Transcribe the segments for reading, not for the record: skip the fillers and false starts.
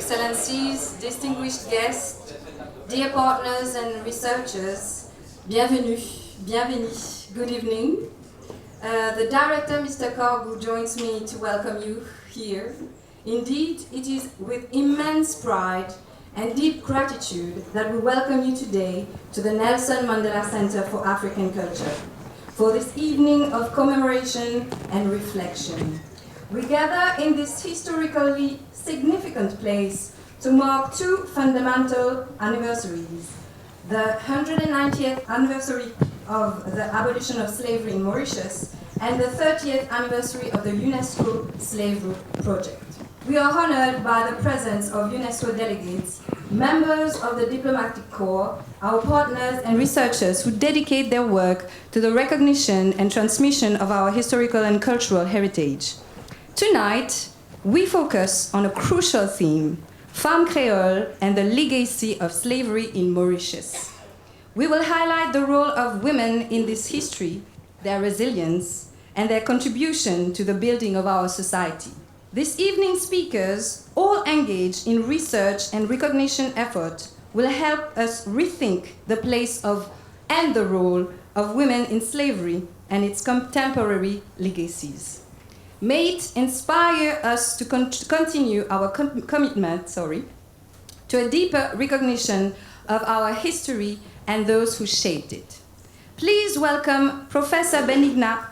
Excellencies, distinguished guests, dear partners and researchers, bienvenue, bienvenue, good evening. The director, Mr. Cargu, joins me to welcome you here. Indeed, it is with immense pride and deep gratitude that we welcome you today to the Nelson Mandela Center for African Culture for this evening of commemoration and reflection. We gather in this historically significant place to mark two fundamental anniversaries: the 190th anniversary of the abolition of slavery in Mauritius and the 30th anniversary of the UNESCO Slavery Project. We are honored by the presence of UNESCO delegates, members of the diplomatic corps, our partners and researchers who dedicate their work to the recognition and transmission of our historical and cultural heritage. Tonight, we focus on a crucial theme: Femmes Creoles and the legacy of slavery in Mauritius. We will highlight the role of women in this history, their resilience, and their contribution to the building of our society. This evening's speakers, all engaged in research and recognition effort, will help us rethink the place of and the role of women in slavery and its contemporary legacies. May it inspire us to continue our commitment to a deeper recognition of our history and those who shaped it. Please welcome Professor Benigna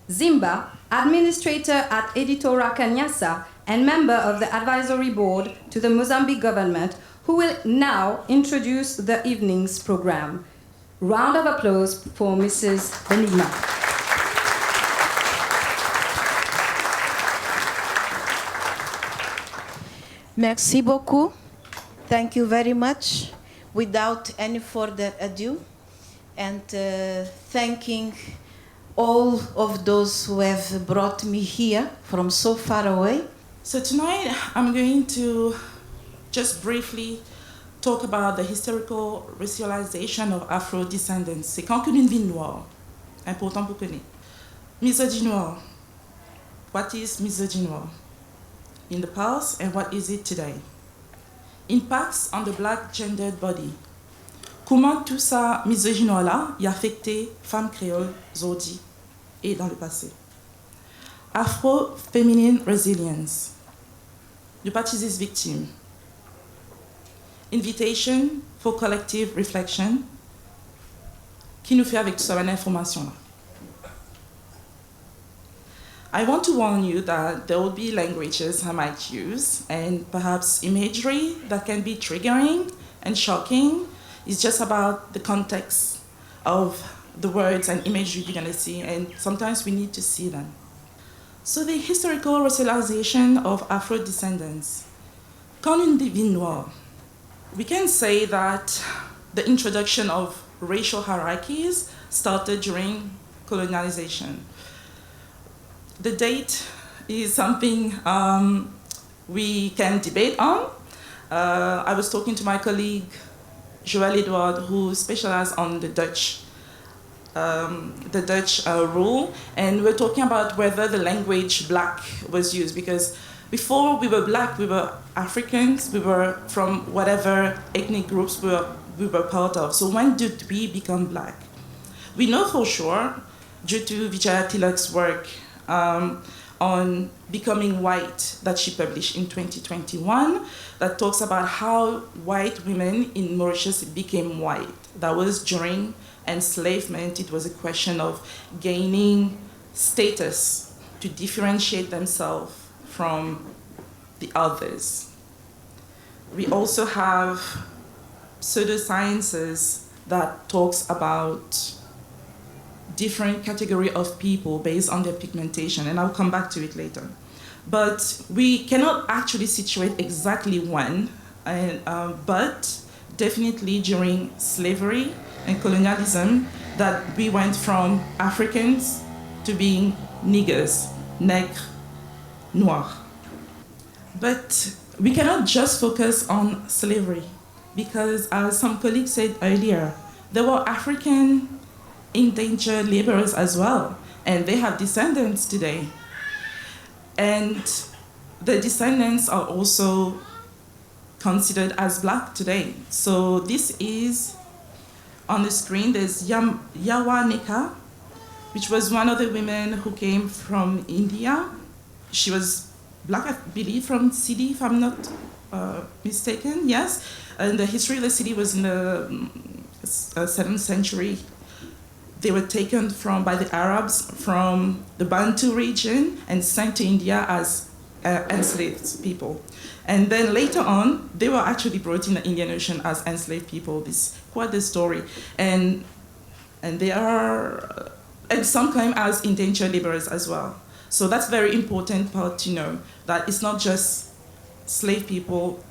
Zimba, administrator at Editora Kanyasa and member of the advisory board to the Mozambique government, who will now introduce the evening's program. Round of applause for Mrs. Benigna. Merci beaucoup. Thank you very much. Without any further ado, and thanking all of those who have brought me here from so far away. So tonight I'm going to just briefly talk about the historical racialization of Afro-descendants. C'est quand une vie noire, important pour connaître. Misogynoir. What is misogynoir in the past and what is it today? Impacts on the black gendered body. Comment tout ça misogynoir-là y a affecté femmes créoles aujourd'hui et dans le passé? Afro-feminine resilience. The parties victim. Invitation for collective reflection. Qui nous fait avec toute cette information-là? I want to warn you that there will be languages I might use and perhaps imagery that can be triggering and shocking. It's just about the context of the words and imagery you're going to see, and sometimes we need to see them. So the historical racialization of Afro-descendants. Quand une vie noire, we can say that the introduction of racial hierarchies started during colonialization. The date is something we can debate on. I was talking to my colleague, Joël Edouard, who specialized on the Dutch rule, and we're talking about whether the language black was used, because before we were black, we were Africans, we were from whatever ethnic groups we were part of. So when did we become black? We know for sure, due to Vijaya Tilak's work on becoming white that she published in 2021, that talks about how white women in Mauritius became white. That was during enslavement. It was a question of gaining status to differentiate themselves from the others. We also have pseudosciences that talks about different category of people based on their pigmentation, and I'll come back to it later. But we cannot actually situate exactly when, but definitely during slavery and colonialism, that we went from Africans to being niggers, nègres, noirs. But we cannot just focus on slavery, because as some colleagues said earlier, there were African endangered laborers as well, and they have descendants today. And the descendants are also considered as black today. So this is, on the screen, there's Yawaneka, which was one of the women who came from India. She was black, I believe, from Sidi, if I'm not mistaken, yes. And the history of the city was in the 7th century. They were taken by the Arabs from the Bantu region and sent to India as enslaved people. And then later on, they were actually brought in the Indian Ocean as enslaved people. This is quite the story. And they are, and some claim as indentured laborers as well. So that's very important part to know, that it's not just slave people,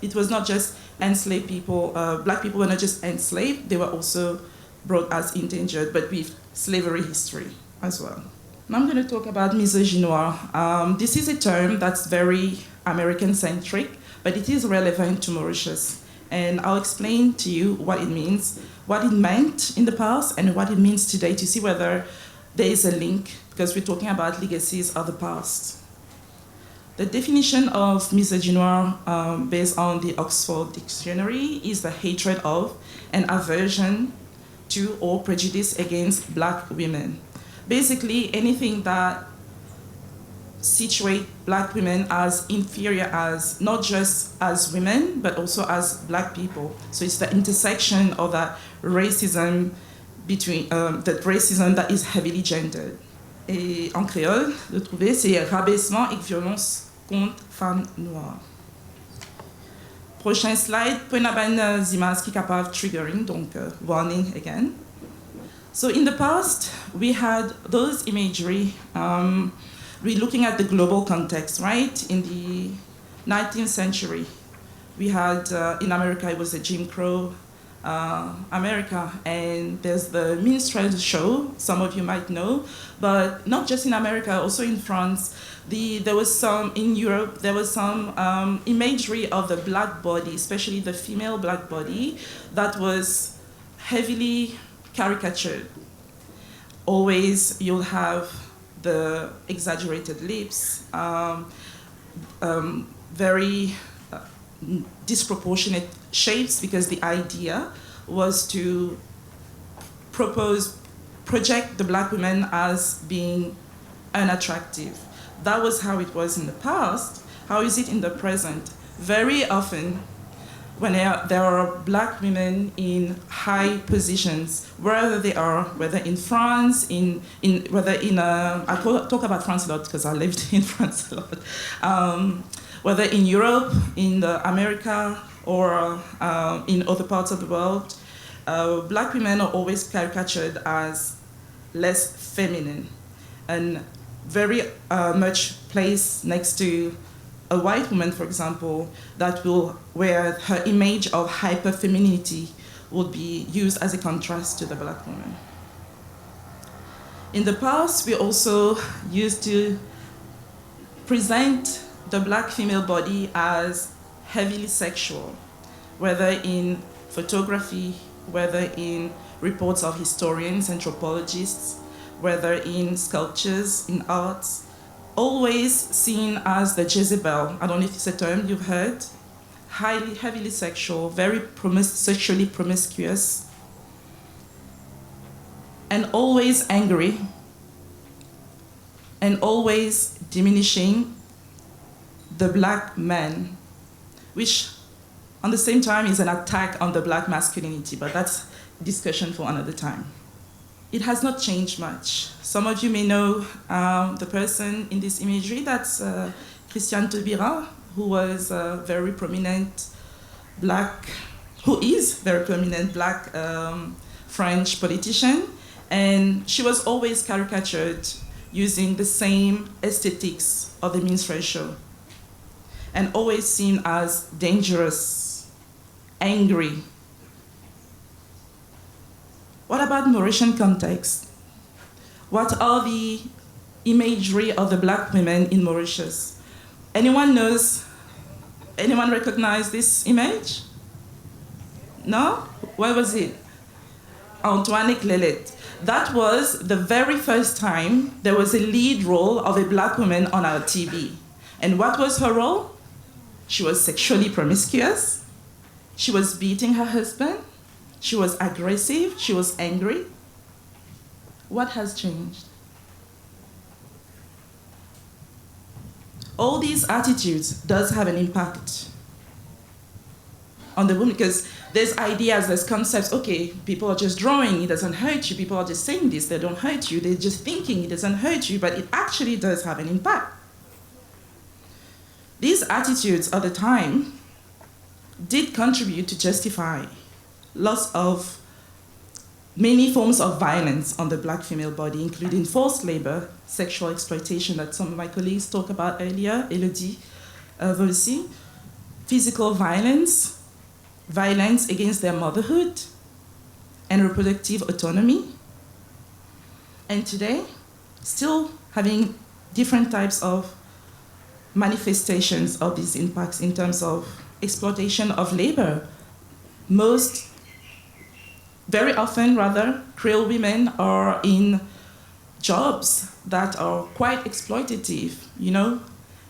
it was not just enslaved people, black people were not just enslaved, they were also brought as indentured, but with slavery history as well. Now I'm going to talk about misogynoir. This is a term that's very American-centric, but it is relevant to Mauritius. And I'll explain to you what it means, what it meant in the past, and what it means today, to see whether there is a link, because we're talking about legacies of the past. The definition of misogynoir, based on the Oxford Dictionary, is the hatred of and aversion to or prejudice against black women. Basically, anything that situates black women as inferior, as not just as women, but also as black people. So it's the intersection of that racism between that racism that is heavily gendered. Et en créole, de trouver, c'est rabaissement et violence contre femmes noires. Prochain slide, prenez une image qui est capable triggering, donc warning again. So in the past, we had those imagery, we're looking at the global context, right? In the 19th century, we had, in America, it was the Jim Crow America, and there's the minstrel show, some of you might know, but not just in America, also in France. There was some, in Europe, there was some imagery of the black body, especially the female black body, that was heavily caricatured. Always you'll have the exaggerated lips, very disproportionate shapes, because the idea was to project the black women as being unattractive. That was how it was in the past. How is it in the present? Very often, when there are black women in high positions, wherever they are, whether in France, I talk about France a lot because I lived in France a lot, whether in Europe, in America, or in other parts of the world, black women are always caricatured as less feminine and very much placed next to a white woman, for example, where her image of hyper-femininity would be used as a contrast to the black woman. In the past, we also used to present the black female body as heavily sexual, whether in photography, whether in reports of historians, anthropologists, whether in sculptures, in arts, always seen as the Jezebel. I don't know if it's a term you've heard. Heavily sexual, very sexually promiscuous, and always angry, and always diminishing the black man, which on the same time is an attack on the black masculinity, but that's a discussion for another time. It has not changed much. Some of you may know the person in this imagery, that's Christiane Taubira, who was a very prominent black, who is very prominent black French politician, and she was always caricatured using the same aesthetics of the minstrel show, and always seen as dangerous, angry. What about Mauritian context? What are the imagery of the black women in Mauritius? Anyone knows, anyone recognize this image? No? What was it? Antoine Clelet. That was the very first time there was a lead role of a black woman on our TV. And what was her role? She was sexually promiscuous. She was beating her husband. She was aggressive. She was angry. What has changed? All these attitudes does have an impact on the woman, because there's ideas, there's concepts. Okay, people are just drawing, it doesn't hurt you. People are just saying this, they don't hurt you. They're just thinking, it doesn't hurt you, but it actually does have an impact. These attitudes at the time did contribute to justify lots of many forms of violence on the Black female body, including forced labor, sexual exploitation that some of my colleagues talked about earlier, Elodie, Volsi, physical violence, violence against their motherhood, and reproductive autonomy. And today, still having different types of manifestations of these impacts in terms of exploitation of labor. Very often, Creole women are in jobs that are quite exploitative,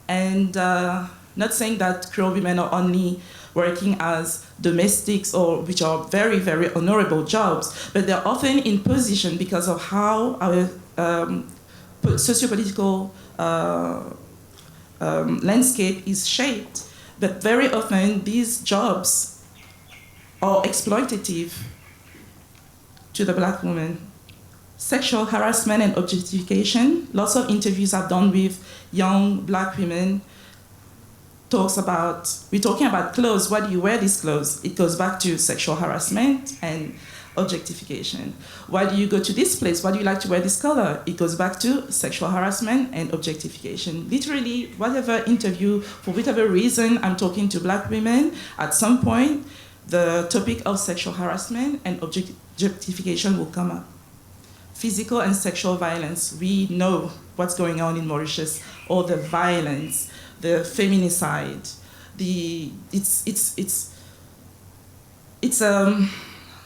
and not saying that Creole women are only working as domestics, or which are very, very honorable jobs, but they're often in position because of how our socio-political landscape is shaped. But very often these jobs are exploitative to the Black woman. Sexual harassment and objectification. Lots of interviews I've done with young Black women we're talking about clothes. Why do you wear these clothes? It goes back to sexual harassment and objectification. Why do you go to this place? Why do you like to wear this color? It goes back to sexual harassment and objectification. Literally, whatever interview, for whatever reason, I'm talking to Black women, at some point, the topic of sexual harassment and objectification will come up. Physical and sexual violence. We know what's going on in Mauritius, all the violence, the feminicide, it's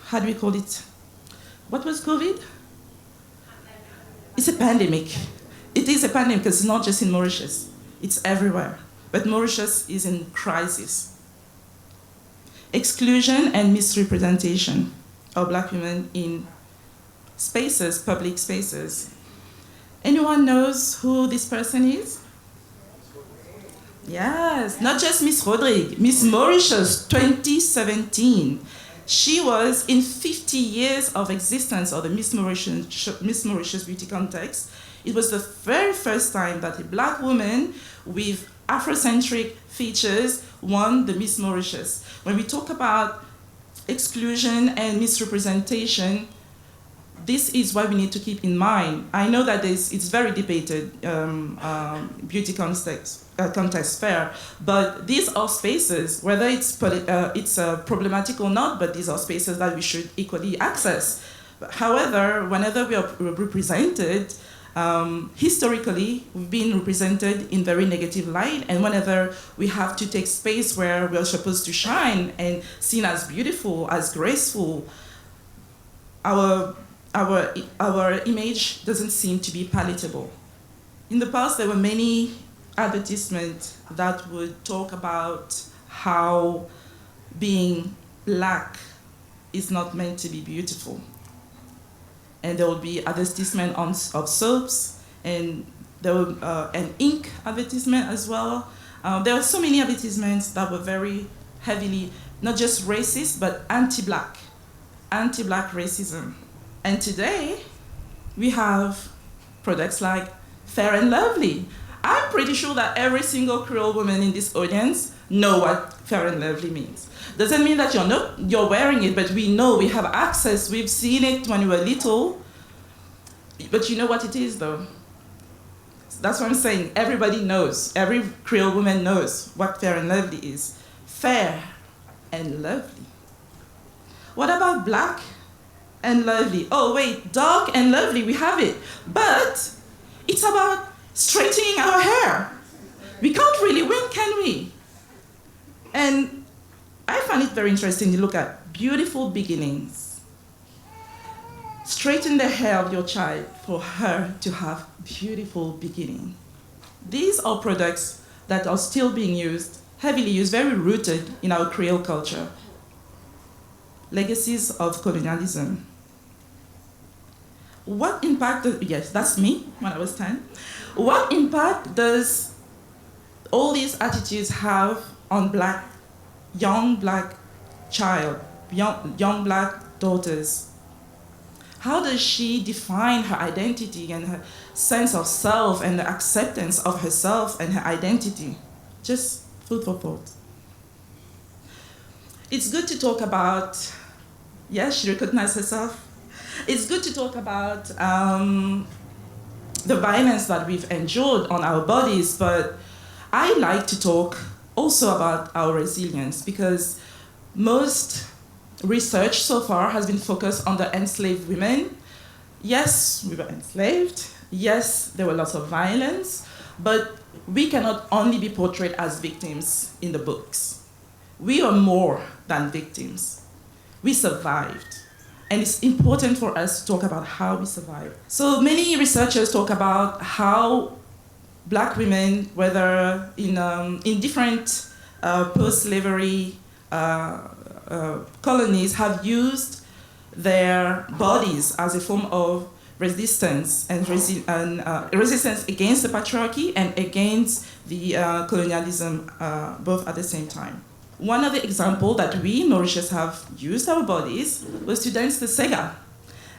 how do we call it? What was COVID? It's a pandemic. It is a pandemic because it's not just in Mauritius. It's everywhere. But Mauritius is in crisis. Exclusion and misrepresentation of Black women in spaces, public spaces. Anyone knows who this person is? Yes, not just Miss Rodrigue, Miss Mauritius 2017. She was in 50 years of existence of the Miss Mauritius beauty contest. It was the very first time that a Black woman with Afrocentric features won the Miss Mauritius. When we talk about exclusion and misrepresentation, this is what we need to keep in mind. I know that it's very debated, beauty contest fair, but these are spaces, whether it's problematic or not, but these are spaces that we should equally access. However, whenever we are represented, historically, we've been represented in very negative light, and whenever we have to take space where we're supposed to shine and seen as beautiful, as graceful, our image doesn't seem to be palatable. In the past, there were many advertisements that would talk about how being Black is not meant to be beautiful. And there will be advertisement of soaps, and there will an ink advertisement as well. There were so many advertisements that were very heavily, not just racist, but anti-Black racism. And today, we have products like Fair and Lovely. I'm pretty sure that every single Creole woman in this audience know what Fair and Lovely means. Doesn't mean that you're wearing it, but we know, we have access, we've seen it when we were little. But you know what it is, though? That's what I'm saying. Everybody knows, every Creole woman knows what Fair and Lovely is. Fair and lovely. What about Black and Lovely? Oh wait, dark and lovely, we have it. But it's about straightening our hair. We can't really win, can we? And I find it very interesting to look at beautiful beginnings. Straighten the hair of your child for her to have beautiful beginning. These are products that are still being used heavily used, very rooted in our Creole culture. Legacies of colonialism. What impact, yes, that's me when I was 10. What impact does all these attitudes have on young black daughters? How does she define her identity and her sense of self and the acceptance of herself and her identity? Just food for thought. It's good to talk about, yes, she recognized herself. It's good to talk about the violence that we've endured on our bodies, but I like to talk also about our resilience, because most research so far has been focused on the enslaved women. Yes, we were enslaved. Yes, there were lots of violence, but we cannot only be portrayed as victims in the books. We are more than victims. We survived. And it's important for us to talk about how we survived. So many researchers talk about how black women, whether in different post-slavery colonies, have used their bodies as a form of resistance and resistance against the patriarchy and against the colonialism, both at the same time. One of the examples that we Mauritians have used our bodies was to dance the Sega.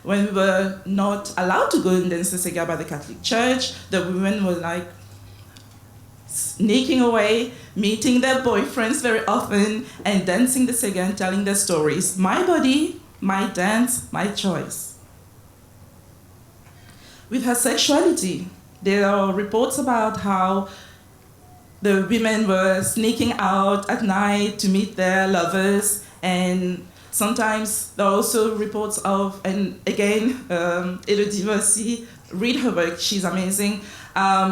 When we were not allowed to go and dance the Sega by the Catholic Church, the women were like sneaking away, meeting their boyfriends very often, and dancing the Sega and telling their stories. My body, my dance, my choice. With her sexuality, there are reports about how the women were sneaking out at night to meet their lovers, and sometimes there are also reports of, and again, Elodie Mercy, read her work, she's amazing.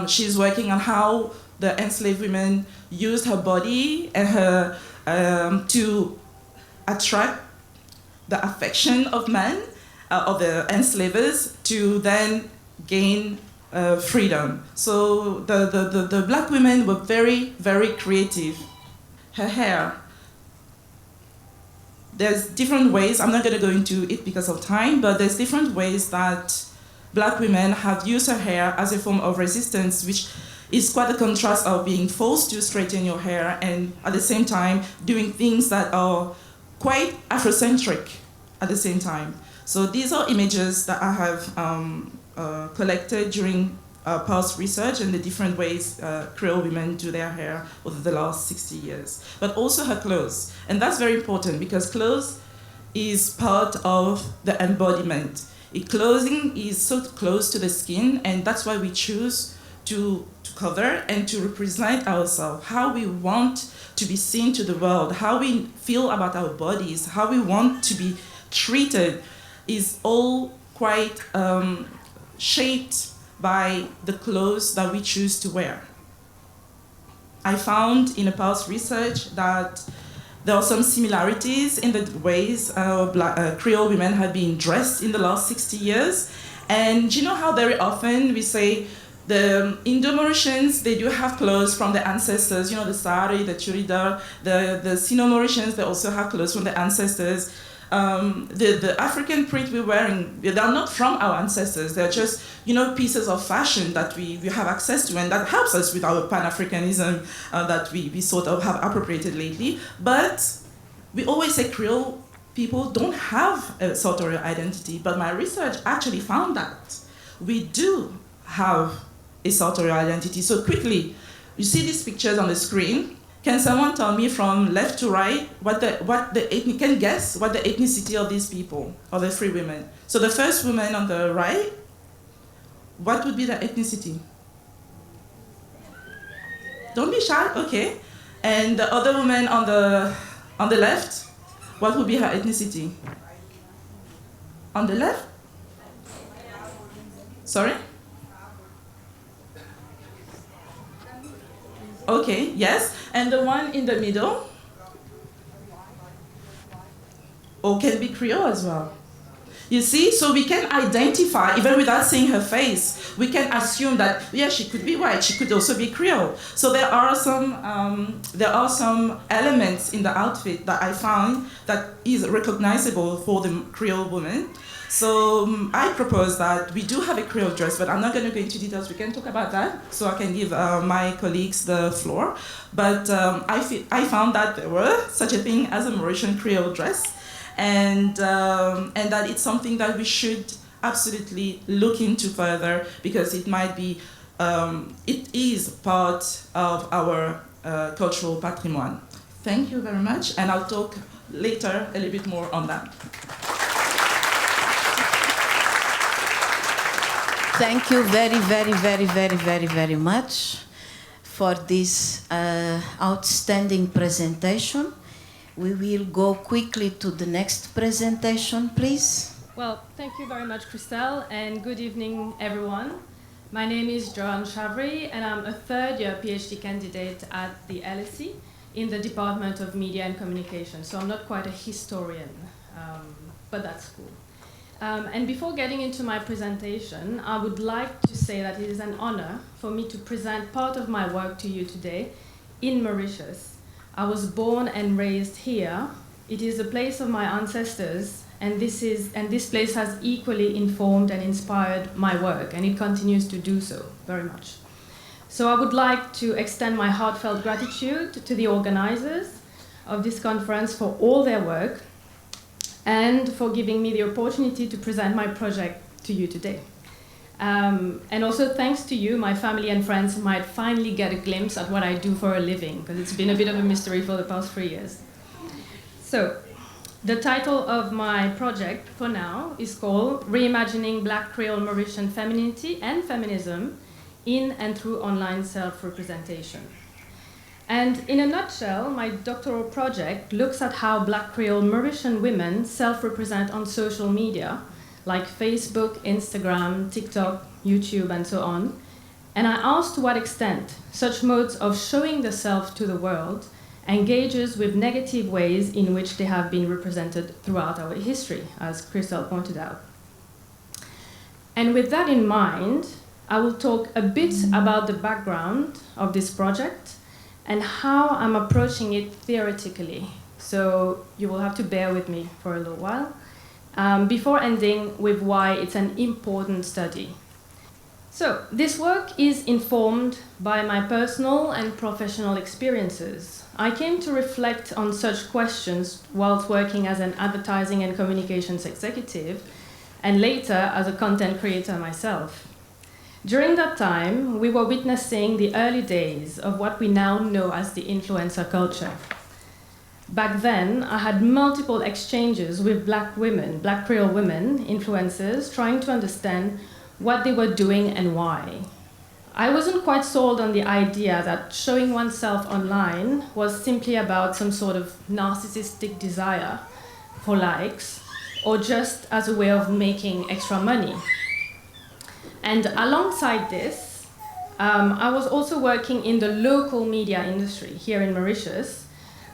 She's working on how the enslaved women used her body and her to attract the affection of men, of the enslavers, to then gain freedom. So the black women were very, very creative. Her hair, there's different ways, I'm not going to go into it because of time, but there's different ways that black women have used her hair as a form of resistance, which is quite a contrast of being forced to straighten your hair and at the same time doing things that are quite Afrocentric at the same time. So these are images that I have collected during past research and the different ways Creole women do their hair over the last 60 years. But also her clothes. And that's very important because clothes is part of the embodiment. Clothing is so close to the skin, and that's why we choose to cover and to represent ourselves, how we want to be seen to the world, how we feel about our bodies, how we want to be treated is all quite shaped by the clothes that we choose to wear. I found in a past research that there are some similarities in the ways Creole women have been dressed in the last 60 years. And you know how very often we say the Indo-Mauritians, they do have clothes from the ancestors, you know, the sari, the churida, the Sino-Mauritians, they also have clothes from the ancestors. The African print we're wearing, they're not from our ancestors. They're just, you know, pieces of fashion that we have access to, and that helps us with our Pan-Africanism that we sort of have appropriated lately. But we always say Creole people don't have a sartorial identity, but my research actually found that we do have a sartorial identity. So quickly, you see these pictures on the screen. Can someone tell me from left to right can guess what the ethnicity of these people, or the three women? So the first woman on the right, what would be the ethnicity? Don't be shy, okay. And the other woman on the left, what would be her ethnicity? On the left? Sorry? Okay, yes. And the one in the middle? Or can be Creole as well. You see, so we can identify, even without seeing her face, we can assume that, yeah, she could be white, she could also be Creole. So there are some elements in the outfit that I found that is recognizable for the Creole woman. So I propose that we do have a Creole dress, but I'm not going to go into details. We can talk about that, so I can give my colleagues the floor. But I found that there were such a thing as a Mauritian Creole dress, and that it's something that we should absolutely look into further, because it might be, it is part of our cultural patrimoine. Thank you very much, and I'll talk later a little bit more on that. Thank you very much for this outstanding presentation. We will go quickly to the next presentation, please. Well, thank you very much, Christelle, and good evening, everyone. My name is Joanne Chavry, and I'm a third-year PhD candidate at the LSE in the Department of Media and Communication. So I'm not quite a historian, but that's cool. And before getting into my presentation, I would like to say that it is an honor for me to present part of my work to you today in Mauritius. I was born and raised here. It is the place of my ancestors, and this place has equally informed and inspired my work, and it continues to do so very much. So I would like to extend my heartfelt gratitude to the organizers of this conference for all their work, and for giving me the opportunity to present my project to you today. And also thanks to you, my family and friends might finally get a glimpse at what I do for a living, because it's been a bit of a mystery for the past 3 years. So, the title of my project for now is called Reimagining Black Creole Mauritian Femininity and Feminism in and through online self-representation. And in a nutshell, my doctoral project looks at how Black Creole Mauritian women self-represent on social media, like Facebook, Instagram, TikTok, YouTube, and so on. And I asked to what extent such modes of showing the self to the world engages with negative ways in which they have been represented throughout our history, as Christelle pointed out. And with that in mind, I will talk a bit about the background of this project and how I'm approaching it theoretically. So you will have to bear with me for a little while, before ending with why it's an important study. So this work is informed by my personal and professional experiences. I came to reflect on such questions whilst working as an advertising and communications executive, and later as a content creator myself. During that time, we were witnessing the early days of what we now know as the influencer culture. Back then, I had multiple exchanges with Black women, Black Creole women, influencers, trying to understand what they were doing and why. I wasn't quite sold on the idea that showing oneself online was simply about some sort of narcissistic desire for likes, or just as a way of making extra money. And alongside this, I was also working in the local media industry here in Mauritius,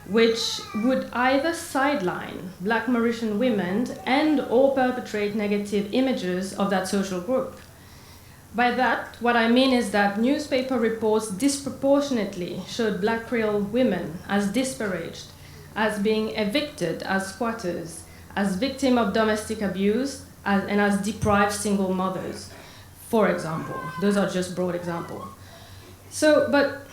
which would either sideline Black Mauritian women and or perpetrate negative images of that social group. By that, what I mean is that newspaper reports disproportionately showed Black Creole women as disparaged, as being evicted as squatters, as victims of domestic abuse, and as deprived single mothers, for example. Those are just broad examples. So, but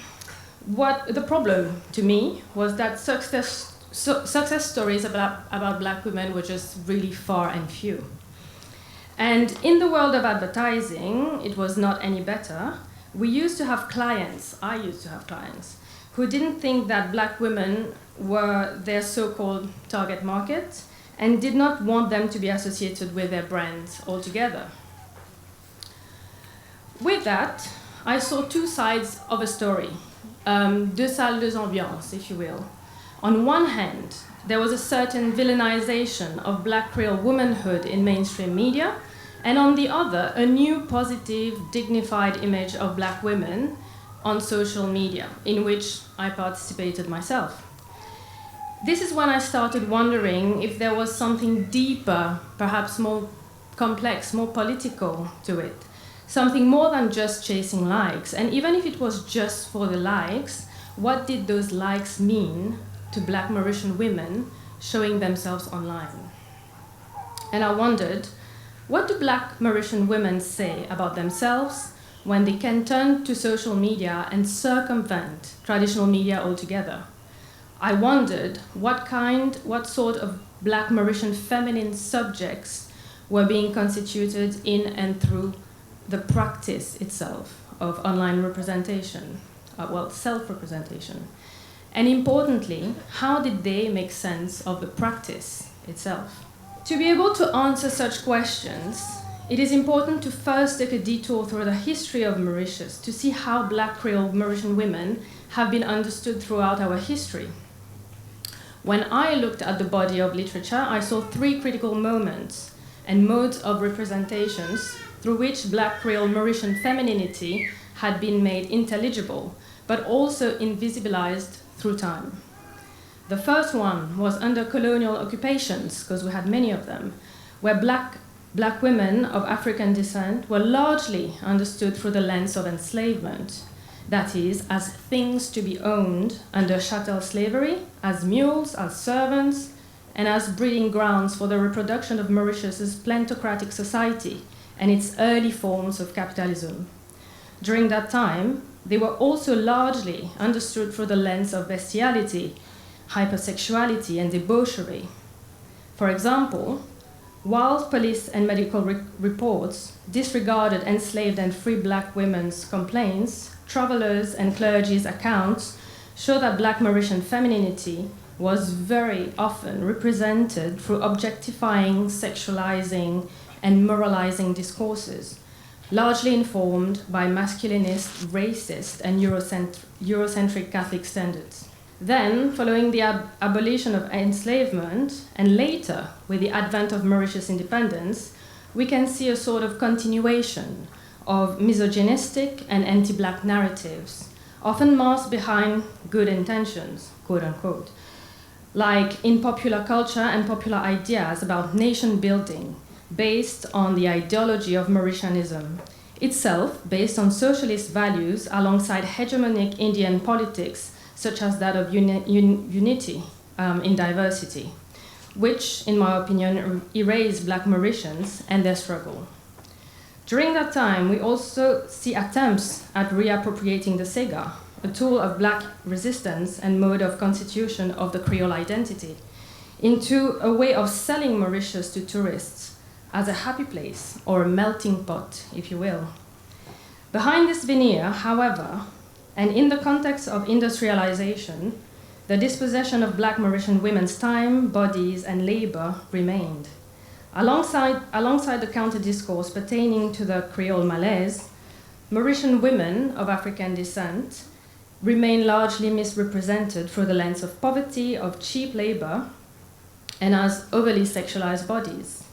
what the problem to me was that success stories about Black women were just really far and few. And in the world of advertising, it was not any better. We used to have clients, I used to have clients, who didn't think that Black women were their so-called target market and did not want them to be associated with their brands altogether. With that, I saw two sides of a story, deux salles, deux ambiances, if you will. On one hand, there was a certain villainization of Black Creole womanhood in mainstream media, and on the other, a new positive, dignified image of Black women on social media, in which I participated myself. This is when I started wondering if there was something deeper, perhaps more complex, more political to it. Something more than just chasing likes. And even if it was just for the likes, what did those likes mean to Black Mauritian women showing themselves online? And I wondered, what do Black Mauritian women say about themselves when they can turn to social media and circumvent traditional media altogether? I wondered what sort of Black Mauritian feminine subjects were being constituted in and through the practice itself of online representation, self-representation. And importantly, how did they make sense of the practice itself? To be able to answer such questions, it is important to first take a detour through the history of Mauritius to see how Black Creole Mauritian women have been understood throughout our history. When I looked at the body of literature, I saw three critical moments and modes of representations through which Black Creole Mauritian femininity had been made intelligible, but also invisibilized through time. The first one was under colonial occupations, because we had many of them, where Black women of African descent were largely understood through the lens of enslavement, that is, as things to be owned under chattel slavery, as mules, as servants, and as breeding grounds for the reproduction of Mauritius's plantocratic society and its early forms of capitalism. During that time, they were also largely understood through the lens of bestiality, hypersexuality, and debauchery. For example, while police and medical reports disregarded enslaved and free Black women's complaints, travelers' and clergy's accounts show that Black Mauritian femininity was very often represented through objectifying, sexualizing, and moralizing discourses, largely informed by masculinist, racist, and Eurocentric Catholic standards. Then, following the abolition of enslavement, and later with the advent of Mauritius independence, we can see a sort of continuation of misogynistic and anti-Black narratives, often masked behind good intentions, quote unquote, like in popular culture and popular ideas about nation building, based on the ideology of Mauritianism, itself based on socialist values alongside hegemonic Indian politics, such as that of unity in diversity, which, in my opinion, erase Black Mauritians and their struggle. During that time, we also see attempts at reappropriating the Sega, a tool of Black resistance and mode of constitution of the Creole identity, into a way of selling Mauritius to tourists as a happy place, or a melting pot, if you will. Behind this veneer, however, and in the context of industrialization, the dispossession of Black Mauritian women's time, bodies, and labor remained. Alongside the counter-discourse pertaining to the Creole malaise, Mauritian women of African descent remain largely misrepresented through the lens of poverty, of cheap labor, and as overly sexualized bodies.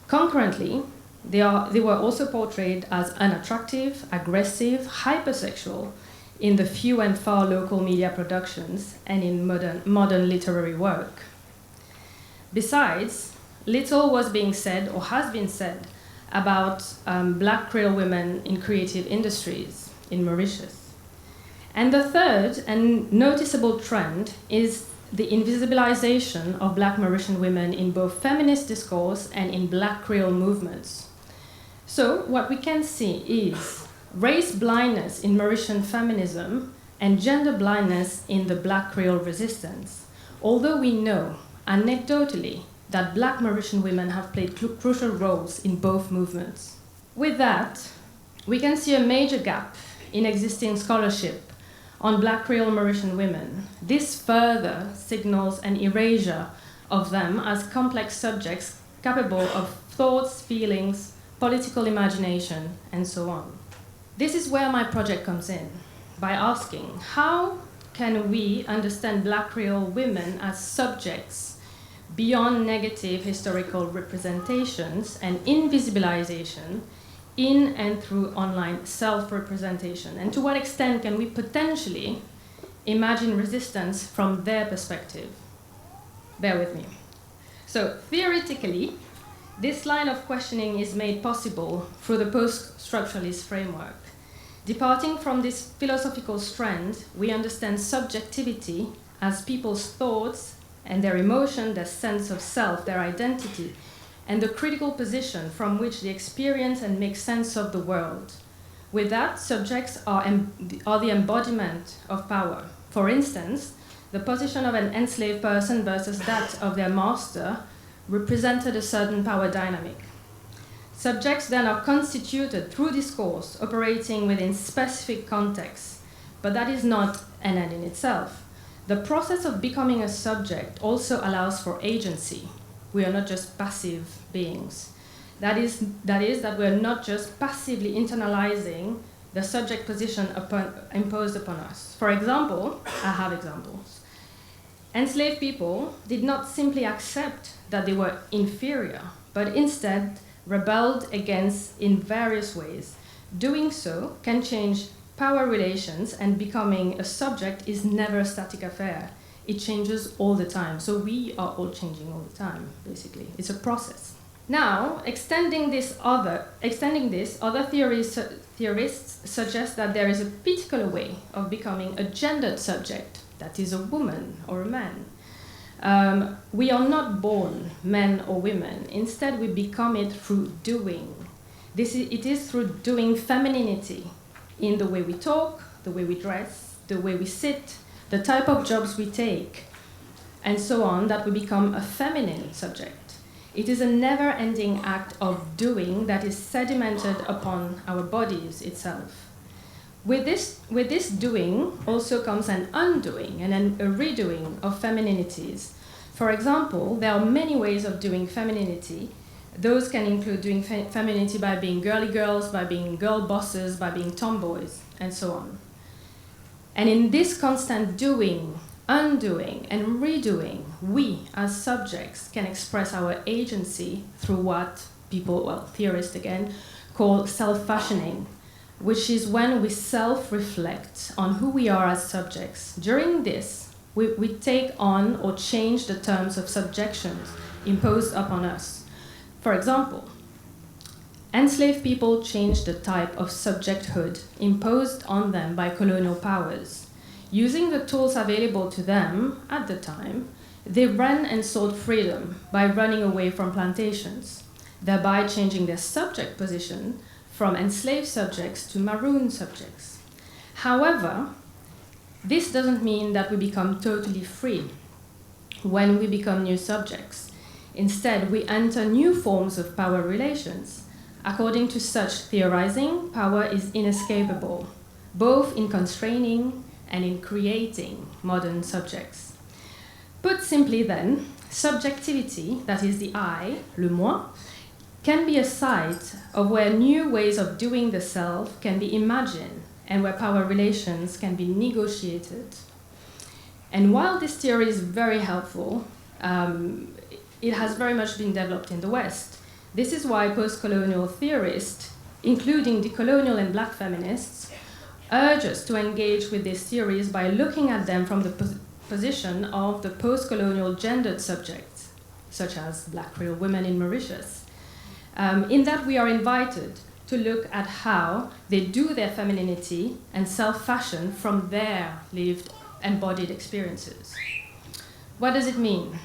Concurrently, they were also portrayed as unattractive, aggressive, hypersexual in the few and far local media productions and in modern literary work. Besides, little was being said or has been said about Black Creole women in creative industries in Mauritius. And the third and noticeable trend is the invisibilization of Black Mauritian women in both feminist discourse and in Black Creole movements. So what we can see is race blindness in Mauritian feminism and gender blindness in the Black Creole resistance, although we know, anecdotally, that Black Mauritian women have played crucial roles in both movements. With that, we can see a major gap in existing scholarship on Black Creole Mauritian women. This further signals an erasure of them as complex subjects capable of thoughts, feelings, political imagination, and so on. This is where my project comes in, by asking, how can we understand Black Creole women as subjects beyond negative historical representations and invisibilization in and through online self-representation? And to what extent can we potentially imagine resistance from their perspective? Bear with me. So theoretically, this line of questioning is made possible through the post-structuralist framework. Departing from this philosophical strand, we understand subjectivity as people's thoughts and their emotion, their sense of self, their identity, and the critical position from which they experience and make sense of the world. With that, subjects are the embodiment of power. For instance, the position of an enslaved person versus that of their master represented a certain power dynamic. Subjects then are constituted through discourse, operating within specific contexts, but that is not an end in itself. The process of becoming a subject also allows for agency. We are not just passive beings. That is that we are not just passively internalizing the subject position imposed upon us. For example, I have examples. Enslaved people did not simply accept that they were inferior, but instead rebelled against in various ways. Doing so can change power relations, and becoming a subject is never a static affair. It changes all the time. So we are all changing all the time, basically. It's a process. Now, extending this, other theorists suggest that there is a particular way of becoming a gendered subject, that is a woman or a man. We are not born men or women. Instead, we become it through doing. It is through doing femininity in the way we talk, the way we dress, the way we sit, the type of jobs we take, and so on, that we become a feminine subject. It is a never-ending act of doing that is sedimented upon our bodies itself. With this doing also comes an undoing and a redoing of femininities. For example, there are many ways of doing femininity. Those can include doing femininity by being girly girls, by being girl bosses, by being tomboys, and so on. And in this constant doing, undoing, and redoing, we, as subjects, can express our agency through what people, well, theorists again, call self-fashioning, which is when we self-reflect on who we are as subjects. During this, we take on or change the terms of subjections imposed upon us. For example, enslaved people changed the type of subjecthood imposed on them by colonial powers. Using the tools available to them at the time, they ran and sought freedom by running away from plantations, thereby changing their subject position from enslaved subjects to maroon subjects. However, this doesn't mean that we become totally free when we become new subjects. Instead, we enter new forms of power relations. According to such theorizing, power is inescapable, both in constraining and in creating modern subjects. Put simply then, subjectivity, that is the I, le moi, can be a site of where new ways of doing the self can be imagined and where power relations can be negotiated. And while this theory is very helpful, it has very much been developed in the West. This is why post-colonial theorists, including decolonial and black feminists, urge us to engage with these theories by looking at them from the position of the post-colonial gendered subjects, such as black Creole women in Mauritius. In that we are invited to look at how they do their femininity and self-fashion from their lived, embodied experiences. What does it mean?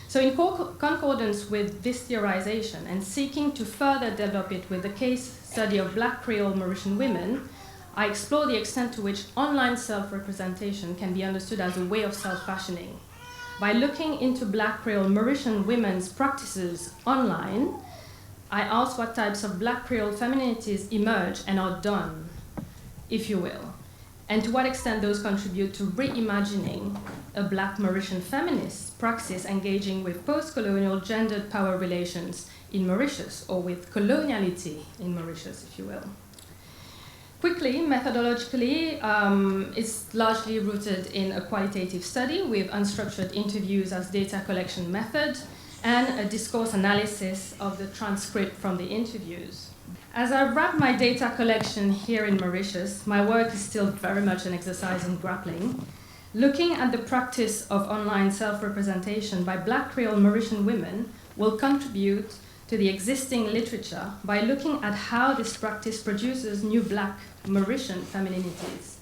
So in concordance with this theorization and seeking to further develop it with the case study of black Creole Mauritian women, I explore the extent to which online self-representation can be understood as a way of self-fashioning. By looking into black Creole Mauritian women's practices online, I ask what types of black Creole femininities emerge and are done, if you will, and to what extent those contribute to reimagining a black Mauritian feminist praxis engaging with post-colonial gendered power relations in Mauritius, or with coloniality in Mauritius, if you will. Quickly, methodologically, it's largely rooted in a qualitative study with unstructured interviews as data collection method, and a discourse analysis of the transcript from the interviews. As I wrap my data collection here in Mauritius, my work is still very much an exercise in grappling. Looking at the practice of online self-representation by Black Creole Mauritian women will contribute to the existing literature by looking at how this practice produces new Black Mauritian femininities.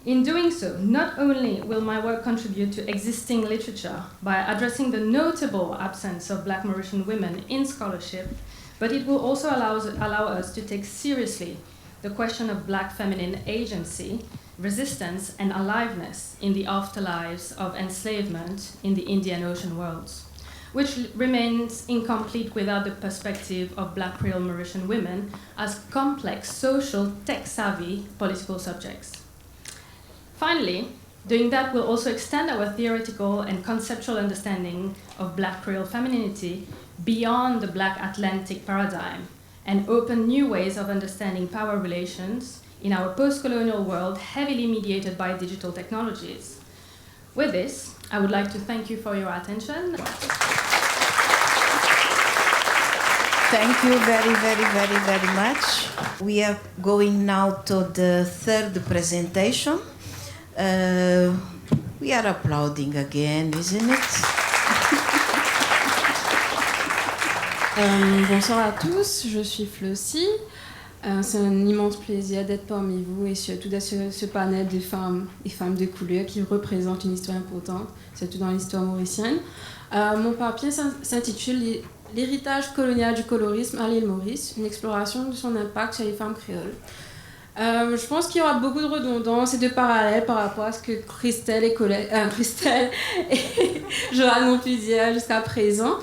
In doing so, not only will my work contribute to existing literature by addressing the notable absence of Black Mauritian women in scholarship, but it will also allow us to take seriously the question of Black feminine agency, resistance, and aliveness in the afterlives of enslavement in the Indian Ocean worlds, which remains incomplete without the perspective of Black Creole Mauritian women as complex, social, tech-savvy political subjects. Finally, doing that will also extend our theoretical and conceptual understanding of Black Creole femininity beyond the Black Atlantic paradigm and open new ways of understanding power relations in our post-colonial world heavily mediated by digital technologies. With this, I would like to thank you for your attention. Thank you very much. We are going now to the third presentation. We are applauding again, isn't it? Bonsoir à tous, je suis Flossie. C'est un immense plaisir d'être parmi vous et surtout dans ce panel de femmes et femmes de couleur qui représentent une histoire importante, surtout dans l'histoire mauricienne. Mon papier s'intitule L'héritage colonial du colorisme à l'île Maurice, une exploration de son impact sur les femmes créoles. Je pense qu'il y aura beaucoup de redondances et de parallèles par rapport à ce que Christelle et Joanne ont pu dire jusqu'à présent.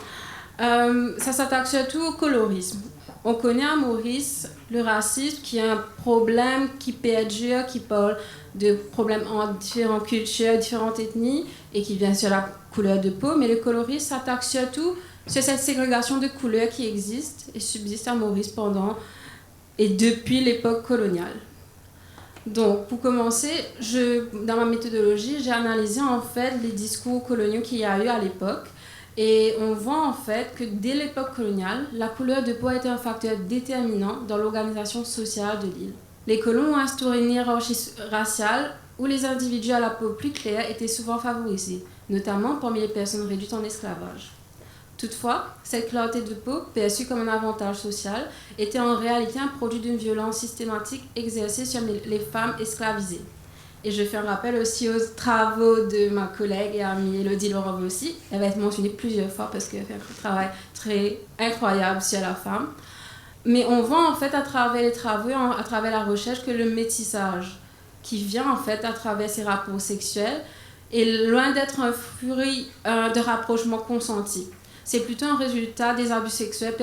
Ça s'attaque surtout au colorisme. On connaît à Maurice le racisme qui est un problème qui perdure, qui parle de problèmes en différentes cultures, différentes ethnies et qui vient sur la couleur de peau, mais le colorisme s'attaque surtout sur cette ségrégation de couleurs qui existe et subsiste à Maurice pendant et depuis l'époque coloniale. Donc, pour commencer, dans ma méthodologie, j'ai analysé en fait les discours coloniaux qu'il y a eu à l'époque. Et on voit en fait que dès l'époque coloniale, la couleur de peau a été un facteur déterminant dans l'organisation sociale de l'île. Les colons ont instauré une hiérarchie raciale où les individus à la peau plus claire étaient souvent favorisés, notamment parmi les personnes réduites en esclavage. Toutefois, cette clarté de peau, perçue comme un avantage social, était en réalité un produit d'une violence systématique exercée sur les femmes esclavisées. Et je fais un rappel aussi aux travaux de ma collègue et amie Elodie Laurent aussi. Elle va être mentionnée plusieurs fois parce qu'elle fait un travail très incroyable sur la femme. Mais on voit en fait à travers les travaux, à travers la recherche, que le métissage qui vient en fait à travers ces rapports sexuels est loin d'être un fruit de rapprochement consenti. C'est plutôt un résultat des abus sexuels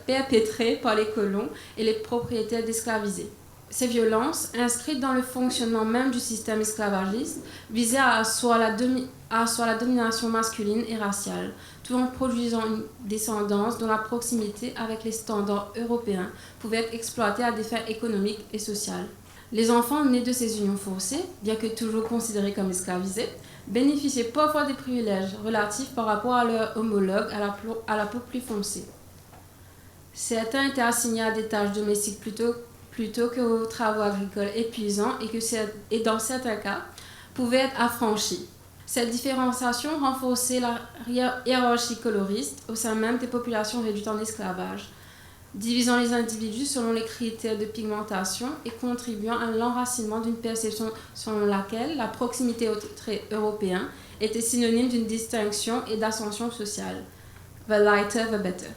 perpétrés par les colons et les propriétaires d'esclavisés. Ces violences, inscrites dans le fonctionnement même du système esclavagiste, visaient à asseoir la domination masculine et raciale, tout en produisant une descendance dont la proximité avec les standards européens pouvait être exploitée à des fins économiques et sociales. Les enfants nés de ces unions forcées, bien que toujours considérés comme esclavisés, bénéficiaient parfois des privilèges relatifs par rapport à leurs homologues à la peau plus foncée. Certains étaient assignés à des tâches domestiques plutôt qu'aux travaux agricoles épuisants et dans certains cas, pouvaient être affranchis. Cette différenciation renforçait la hiérarchie coloriste au sein même des populations réduites en esclavage, divisant les individus selon les critères de pigmentation et contribuant à l'enracinement d'une perception selon laquelle la proximité aux traits européens était synonyme d'une distinction et d'ascension sociale. The lighter, the better.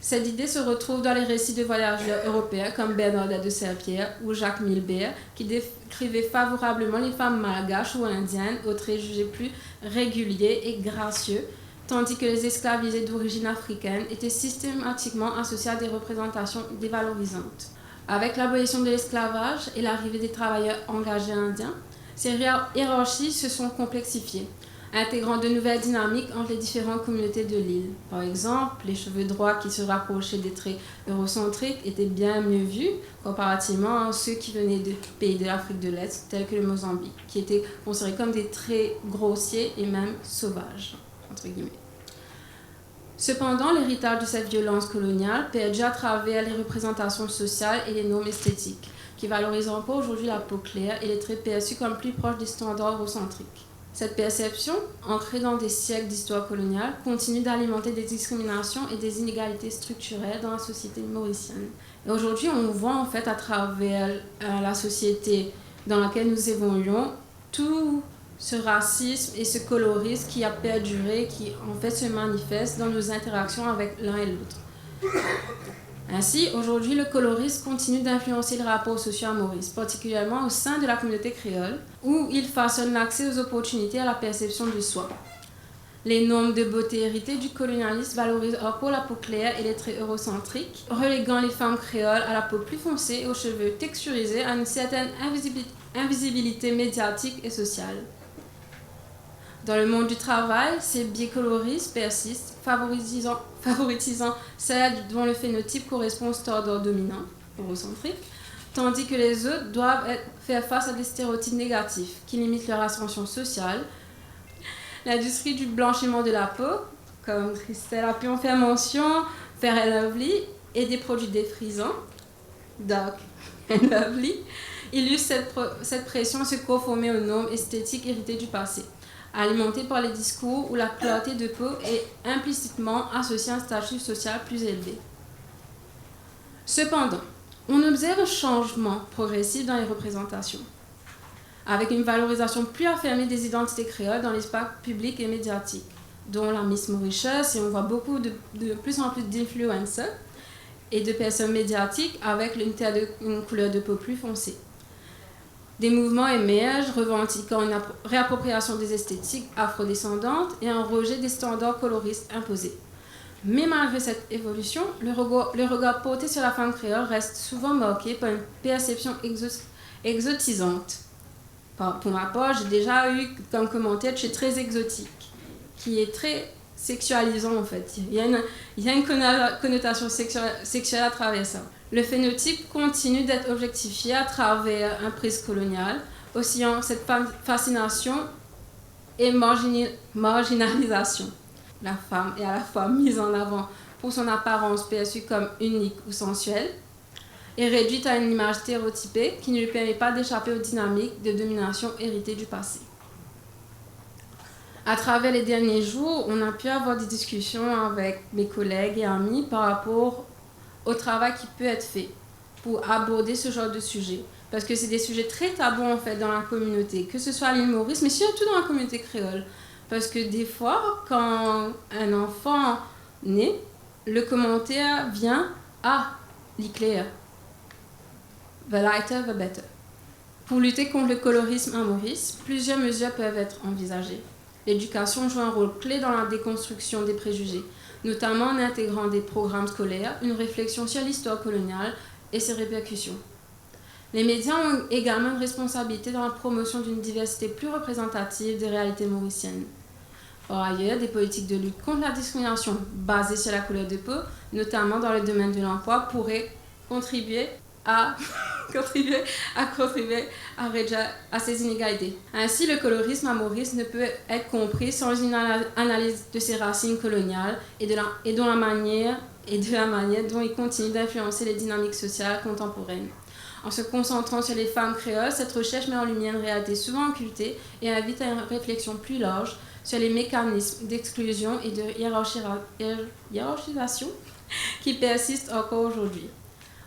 Cette idée se retrouve dans les récits de voyageurs européens comme Bernardet de Saint-Pierre ou Jacques Milbert, qui décrivaient favorablement les femmes malgaches ou indiennes aux traits jugés plus réguliers et gracieux, tandis que les esclavisés d'origine africaine étaient systématiquement associés à des représentations dévalorisantes. Avec l'abolition de l'esclavage et l'arrivée des travailleurs engagés indiens, ces hiérarchies se sont complexifiées, intégrant de nouvelles dynamiques entre les différentes communautés de l'île. Par exemple, les cheveux droits qui se rapprochaient des traits eurocentriques étaient bien mieux vus comparativement à ceux qui venaient de pays de l'Afrique de l'Est, tels que le Mozambique, qui étaient considérés comme des traits grossiers et même sauvages, entre guillemets. Cependant, l'héritage de cette violence coloniale perdure à travers les représentations sociales et les normes esthétiques. qui valoriseront pas aujourd'hui la peau claire et les traits perçus comme plus proches des standards eurocentriques. Cette perception, ancrée dans des siècles d'histoire coloniale, continue d'alimenter des discriminations et des inégalités structurelles dans la société mauricienne. Et aujourd'hui, on voit en fait à travers la société dans laquelle nous évoluons, tout ce racisme et ce colorisme qui a perduré, qui en fait se manifeste dans nos interactions avec l'un et l'autre. Ainsi, aujourd'hui, le colorisme continue d'influencer le rapport social à Maurice, particulièrement au sein de la communauté créole, où il façonne l'accès aux opportunités à la perception de soi. Les normes de beauté héritées du colonialisme valorisent encore la peau claire et les traits eurocentriques, reléguant les femmes créoles à la peau plus foncée et aux cheveux texturisés à une certaine invisibilité médiatique et sociale. Dans le monde du travail, ces biais coloristes persistent, favorisant celles dont le phénotype correspond au standard dominant, eurocentrique, tandis que les autres doivent faire face à des stéréotypes négatifs qui limitent leur ascension sociale. L'industrie du blanchiment de la peau, comme Christelle a pu en faire mention, Fair & Lovely, et des produits défrisants, Dark & Lovely, illustrent cette pression à se conformer aux normes esthétiques héritées du passé, alimentée par les discours où la clarté de peau est implicitement associée à un statut social plus élevé. Cependant, on observe un changement progressif dans les représentations, avec une valorisation plus affirmée des identités créoles dans l'espace public et médiatique, dont la Miss Mauritius, et on voit beaucoup de plus en plus d'influencers et de personnes médiatiques avec une couleur de peau plus foncée. Des mouvements émergent revendiquant une réappropriation des esthétiques afrodescendantes et un rejet des standards coloristes imposés. Mais malgré cette évolution, le regard porté sur la femme créole reste souvent marqué par une perception exotisante. Pour ma part, j'ai déjà eu comme commentaire que je suis très exotique, qui est très sexualisant en fait. Il y a une connotation sexuelle à travers ça. Le phénotype continue d'être objectifié à travers un prisme colonial, oscillant cette fascination et marginalisation. La femme est à la fois mise en avant pour son apparence perçue comme unique ou sensuelle, et réduite à une image stéréotypée qui ne lui permet pas d'échapper aux dynamiques de domination héritées du passé. À travers les derniers jours, on a pu avoir des discussions avec mes collègues et amis par rapport au travail qui peut être fait pour aborder ce genre de sujet. Parce que c'est des sujets très tabous en fait dans la communauté, que ce soit à l'île Maurice, mais surtout dans la communauté créole. Parce que des fois, quand un enfant naît, le commentaire vient « Ah, l'éclair, the lighter, the better ». Pour lutter contre le colorisme à Maurice, plusieurs mesures peuvent être envisagées. L'éducation joue un rôle clé dans la déconstruction des préjugés, notamment en intégrant des programmes scolaires, une réflexion sur l'histoire coloniale et ses répercussions. Les médias ont également une responsabilité dans la promotion d'une diversité plus représentative des réalités mauriciennes. Par ailleurs, des politiques de lutte contre la discrimination basées sur la couleur de peau, notamment dans le domaine de l'emploi, pourraient contribuer à réduire ces inégalités. Ainsi, le colorisme à Maurice ne peut être compris sans une analyse de ses racines coloniales et de la manière dont il continue d'influencer les dynamiques sociales contemporaines. En se concentrant sur les femmes créoles, cette recherche met en lumière une réalité souvent occultée et invite à une réflexion plus large sur les mécanismes d'exclusion et de hiérarchisation qui persistent encore aujourd'hui.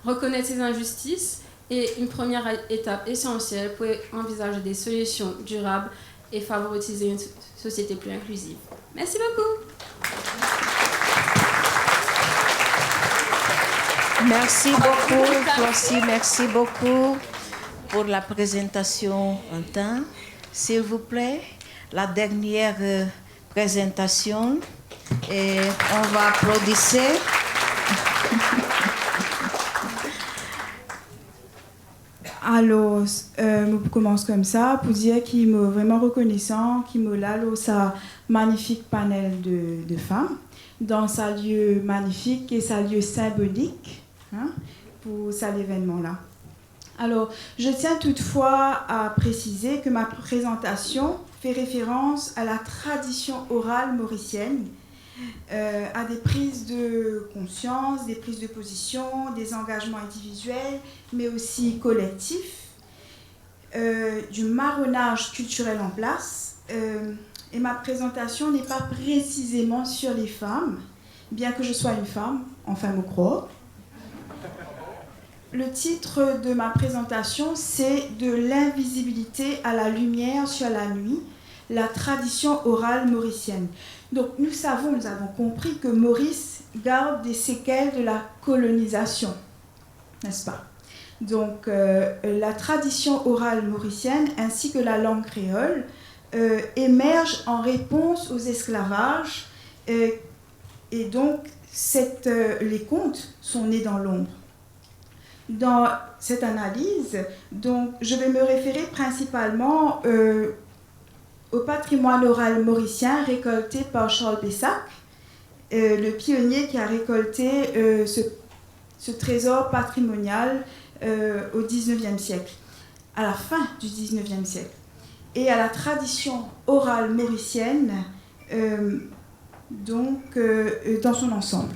Reconnaître ces injustices est une première étape essentielle pour envisager des solutions durables et favoriser une société plus inclusive. Merci beaucoup. Merci beaucoup, Flossie, merci beaucoup pour la présentation en temps. S'il vous plaît, la dernière présentation, et on va applaudir. Alors, je commence comme ça pour dire qu'il est vraiment reconnaissant, qu'il me là sa magnifique panel de femmes dans sa lieu magnifique et sa lieu symbolique pour cet événement-là. Alors, je tiens toutefois à préciser que ma présentation fait référence à la tradition orale mauricienne à des prises de conscience, des prises de position, des engagements individuels, mais aussi collectifs, du marronnage culturel en place. Et ma présentation n'est pas précisément sur les femmes, bien que je sois une femme, enfin me croire. Le titre de ma présentation, c'est « De l'invisibilité à la lumière sur la nuit, la tradition orale mauricienne ». Donc nous avons compris que Maurice garde des séquelles de la colonisation, n'est-ce pas? Donc la tradition orale mauricienne ainsi que la langue créole émergent en réponse aux esclavages et donc les contes sont nés dans l'ombre. Dans cette analyse, donc, je vais me référer principalement au patrimoine oral mauricien récolté par Charles Bessac, le pionnier qui a récolté ce trésor patrimonial au XIXe siècle, à la fin du XIXe siècle, et à la tradition orale mauricienne dans son ensemble.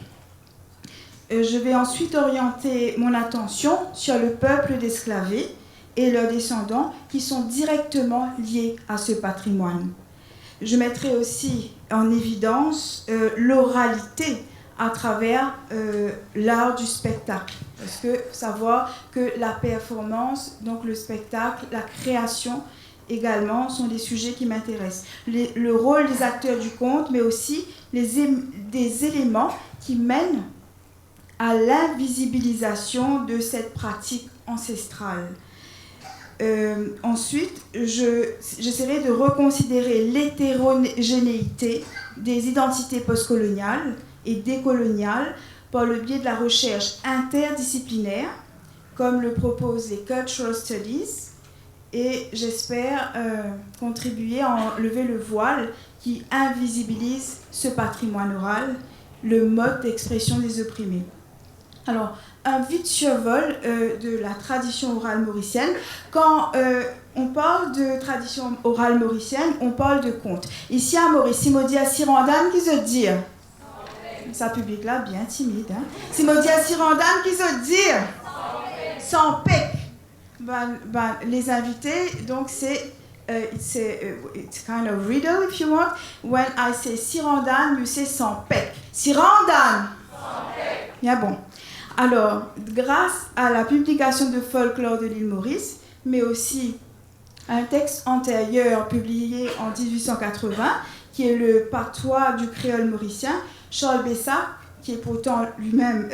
Je vais ensuite orienter mon attention sur le peuple d'esclavés et leurs descendants qui sont directement liés à ce patrimoine. Je mettrai aussi en évidence l'oralité à travers l'art du spectacle. Parce que savoir que la performance, donc le spectacle, la création également sont des sujets qui m'intéressent. Le rôle des acteurs du conte, mais aussi des éléments qui mènent à l'invisibilisation de cette pratique ancestrale. Ensuite, j'essaierai de reconsidérer l'hétérogénéité des identités postcoloniales et décoloniales par le biais de la recherche interdisciplinaire, comme le proposent les Cultural Studies, et j'espère contribuer à enlever le voile qui invisibilise ce patrimoine oral, le mode d'expression des opprimés. Alors, un vite survol de la tradition orale mauricienne. Quand on parle de tradition orale mauricienne, on parle de contes. Ici à Maurice, si Maudit à Sirandane, qui se dit? Ça public là, bien timide. Hein? Si Maudit à Sirandane, qui se dit? Sans pec. Les invités, donc c'est it's kind of riddle if you want. When I say Sirandane, you say sans pec. Sirandane. Bien bon. Alors, grâce à la publication de Folklore de l'île Maurice, mais aussi un texte antérieur publié en 1880, qui est le patois du créole mauricien, Charles Bessac, qui est pourtant lui-même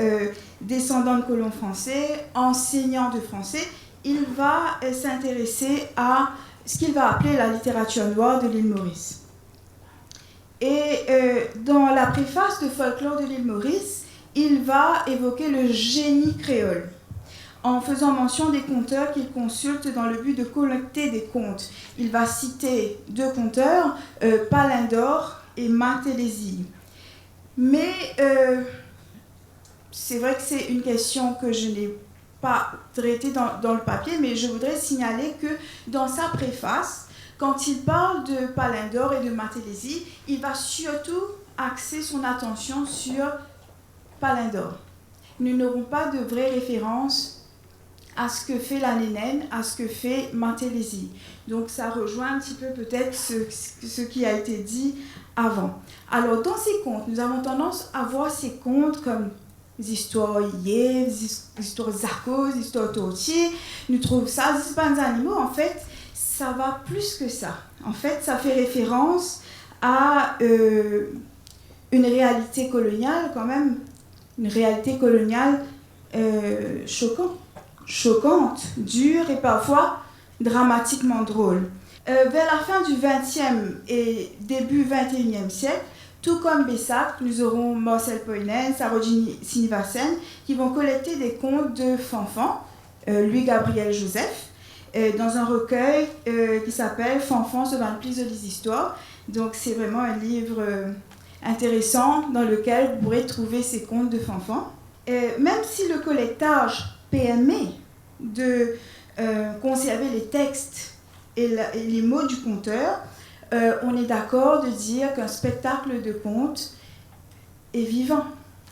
descendant de colons français, enseignant de français, il va s'intéresser à ce qu'il va appeler la littérature noire de l'île Maurice. Et dans la préface de Folklore de l'île Maurice, il va évoquer le génie créole, en faisant mention des conteurs qu'il consulte dans le but de collecter des contes. Il va citer deux conteurs, Palindore et Matélésie. Mais c'est vrai que c'est une question que je n'ai pas traitée dans le papier, mais je voudrais signaler que dans sa préface, quand il parle de Palindore et de Matélésie, il va surtout axer son attention sur Palindore. Nous n'aurons pas de vraie référence à ce que fait la Nénène, à ce que fait Matélésie. Donc ça rejoint un petit peu peut-être ce qui a été dit avant. Alors dans ces contes, nous avons tendance à voir ces contes comme des histoires liées, des histoires zarcos, des histoires tortillées. Nous trouvons ça, des pas des animaux, en fait, ça va plus que ça. En fait, ça fait référence à une réalité coloniale quand même, une réalité coloniale choquante, dure et parfois dramatiquement drôle. Vers la fin du XXe et début XXIe siècle, tout comme Bessac, nous aurons Marcel Poinen, Sarojini Sinivasen, qui vont collecter des contes de Fanfan, Louis-Gabriel Joseph, dans un recueil qui s'appelle Fanfan se van plus de les histoires. Donc c'est vraiment un livre intéressant dans lequel vous pourrez trouver ces contes de Fanfan. Même si le collectage permet de conserver les textes et les mots du conteur, on est d'accord de dire qu'un spectacle de conte est vivant,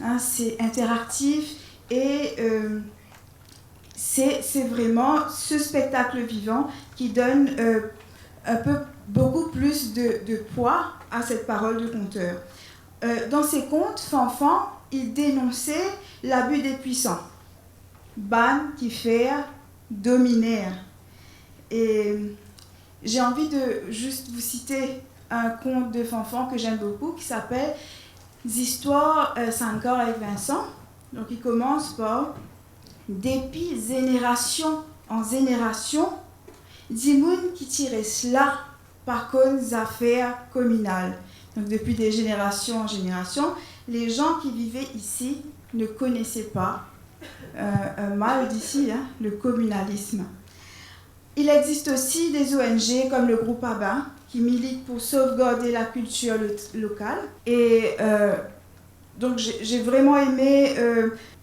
hein, c'est interactif et c'est vraiment ce spectacle vivant qui donne beaucoup plus de poids à cette parole de conteur. Dans ses contes, Fanfan, il dénonçait l'abus des puissants. Ban, qui faire, dominer. Et j'ai envie de juste vous citer un conte de Fanfan que j'aime beaucoup qui s'appelle Histoires Sankor avec Vincent. Donc il commence par depuis génération en génération, Dimoun qui tirait cela par contre affaires communales. Donc depuis des générations en génération, les gens qui vivaient ici ne connaissaient pas un mal d'ici, hein, le communalisme. Il existe aussi des ONG comme le groupe ABBA qui militent pour sauvegarder la culture locale. Et donc j'ai vraiment aimé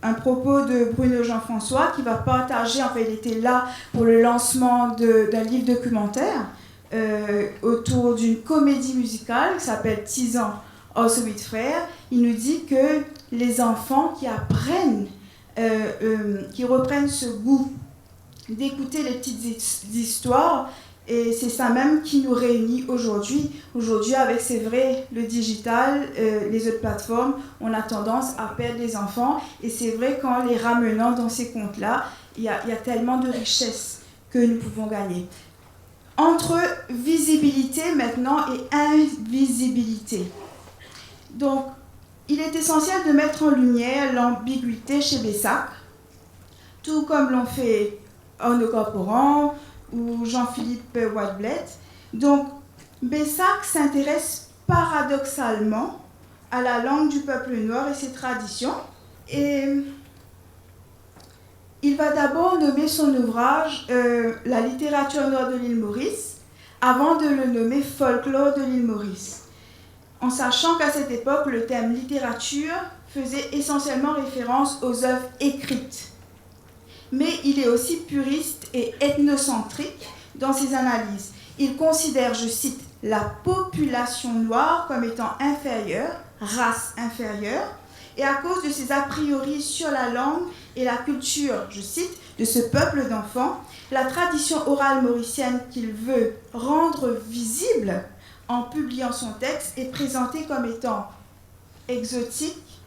un propos de Bruno Jean-François qui va partager, en fait il était là pour le lancement d'un livre documentaire autour d'une comédie musicale qui s'appelle Tisan Also with Frères. Il nous dit que les enfants qui apprennent, qui reprennent ce goût d'écouter les petites histoires, et c'est ça même qui nous réunit aujourd'hui. Aujourd'hui, avec, c'est vrai, le digital, les autres plateformes, on a tendance à perdre les enfants, et c'est vrai qu'en les ramenant dans ces comptes-là, il y a tellement de richesses que nous pouvons gagner. Entre visibilité maintenant et invisibilité. Donc, il est essentiel de mettre en lumière l'ambiguïté chez Bessac, tout comme l'ont fait Arnaud Corporan ou Jean-Philippe Wadblet. Donc, Bessac s'intéresse paradoxalement à la langue du peuple noir et ses traditions. Et il va d'abord nommer son ouvrage La littérature noire de l'île Maurice, avant de le nommer Folklore de l'île Maurice, en sachant qu'à cette époque, le terme littérature faisait essentiellement référence aux œuvres écrites. Mais il est aussi puriste et ethnocentrique dans ses analyses. Il considère, je cite, la population noire comme étant inférieure, race inférieure, et à cause de ses a priori sur la langue et la culture, je cite, de ce peuple d'enfants, la tradition orale mauricienne qu'il veut rendre visible en publiant son texte est présentée comme étant exotique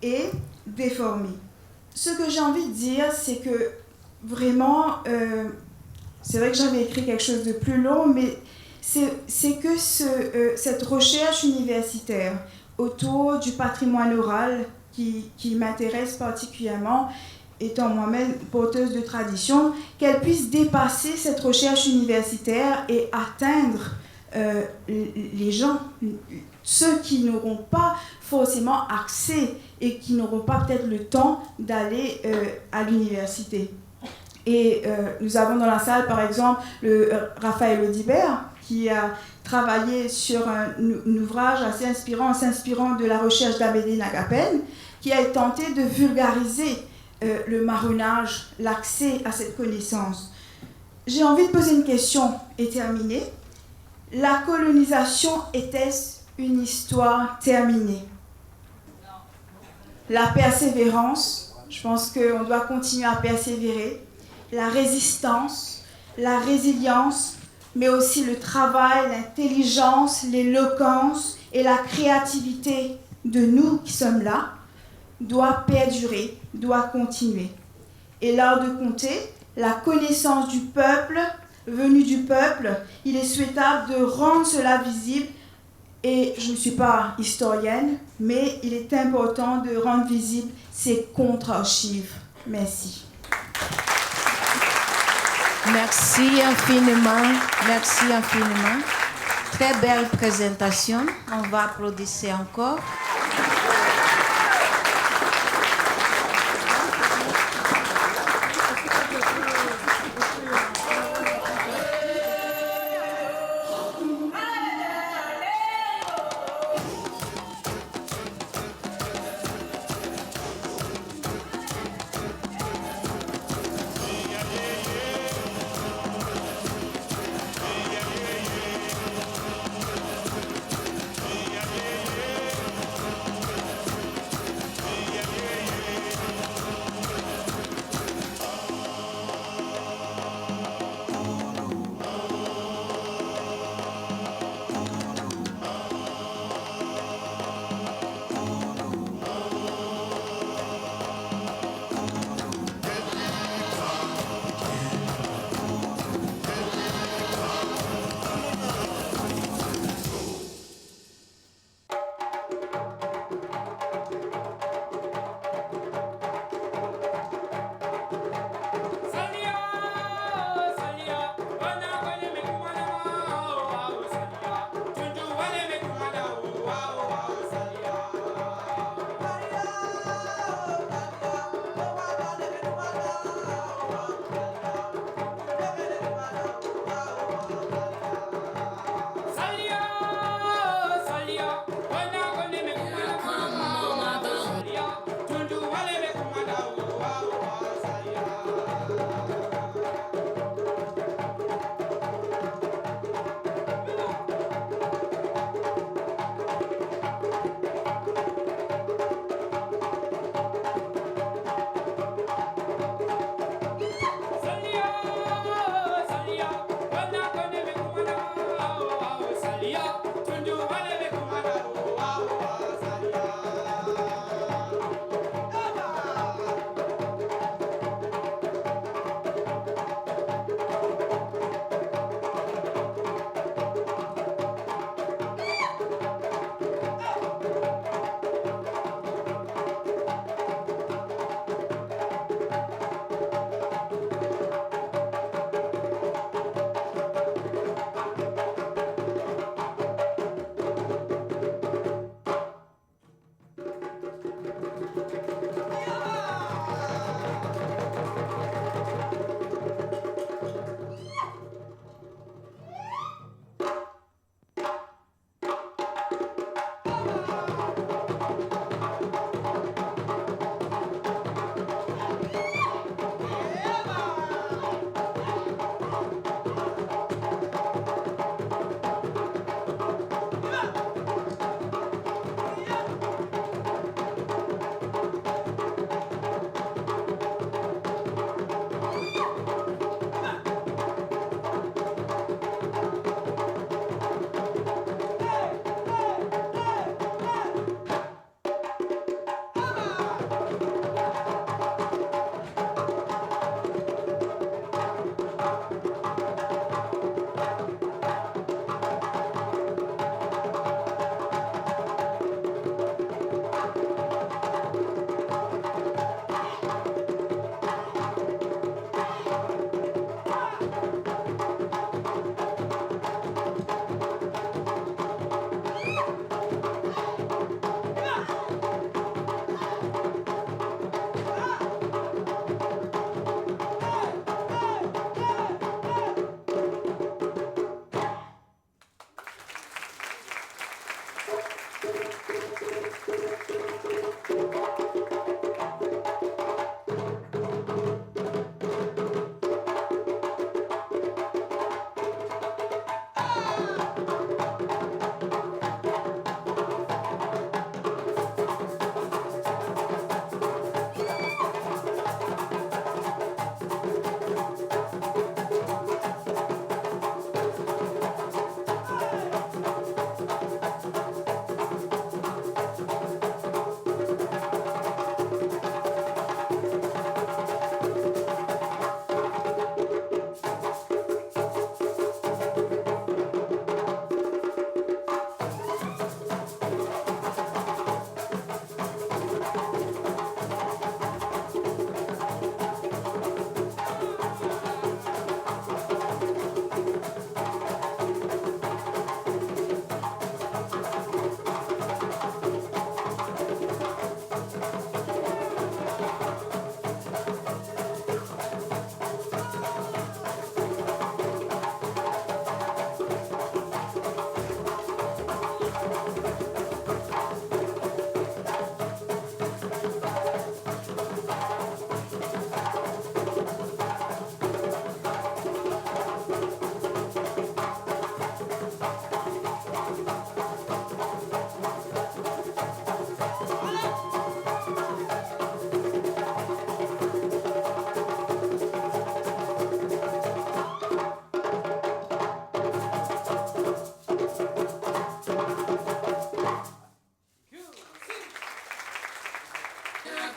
et déformée. Ce que j'ai envie de dire, c'est que vraiment, c'est vrai que j'avais écrit quelque chose de plus long, mais c'est que cette recherche universitaire autour du patrimoine oral qui m'intéresse particulièrement, étant moi-même porteuse de tradition, qu'elle puisse dépasser cette recherche universitaire et atteindre les gens, ceux qui n'auront pas forcément accès et qui n'auront pas peut-être le temps d'aller à l'université. Et nous avons dans la salle, par exemple, Raphaël Audibert, qui a travaillé sur un ouvrage assez inspirant, en s'inspirant de la recherche d'Amédée Nagapen, qui a tenté de vulgariser le marronnage, l'accès à cette connaissance. J'ai envie de poser une question et terminer. La colonisation était-ce une histoire terminée? La persévérance, je pense qu'on doit continuer à persévérer. La résistance, la résilience, mais aussi le travail, l'intelligence, l'éloquence et la créativité de nous qui sommes là, doit perdurer, doit continuer. Et l'art de compter, la connaissance du peuple, venue du peuple, il est souhaitable de rendre cela visible. Et je ne suis pas historienne, mais il est important de rendre visible ces contre-archives. Merci. Merci infiniment. Merci infiniment. Très belle présentation. On va applaudir encore.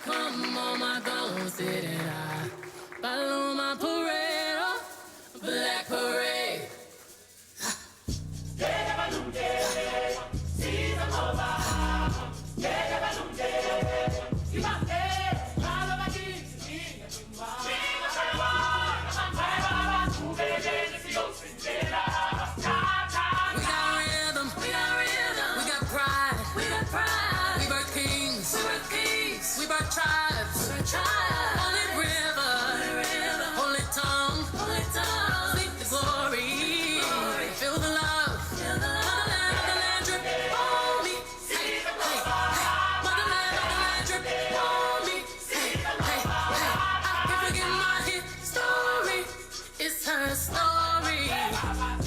come on my goals, sitting high. Follow my parade, oh, black parade. We brought tribes, holy river, holy tongue, seek the glory, feel the love, motherland drip on me, hey, hey, hey, motherland drip on me, hey, hey, hey, I can't forget my history, it's her story,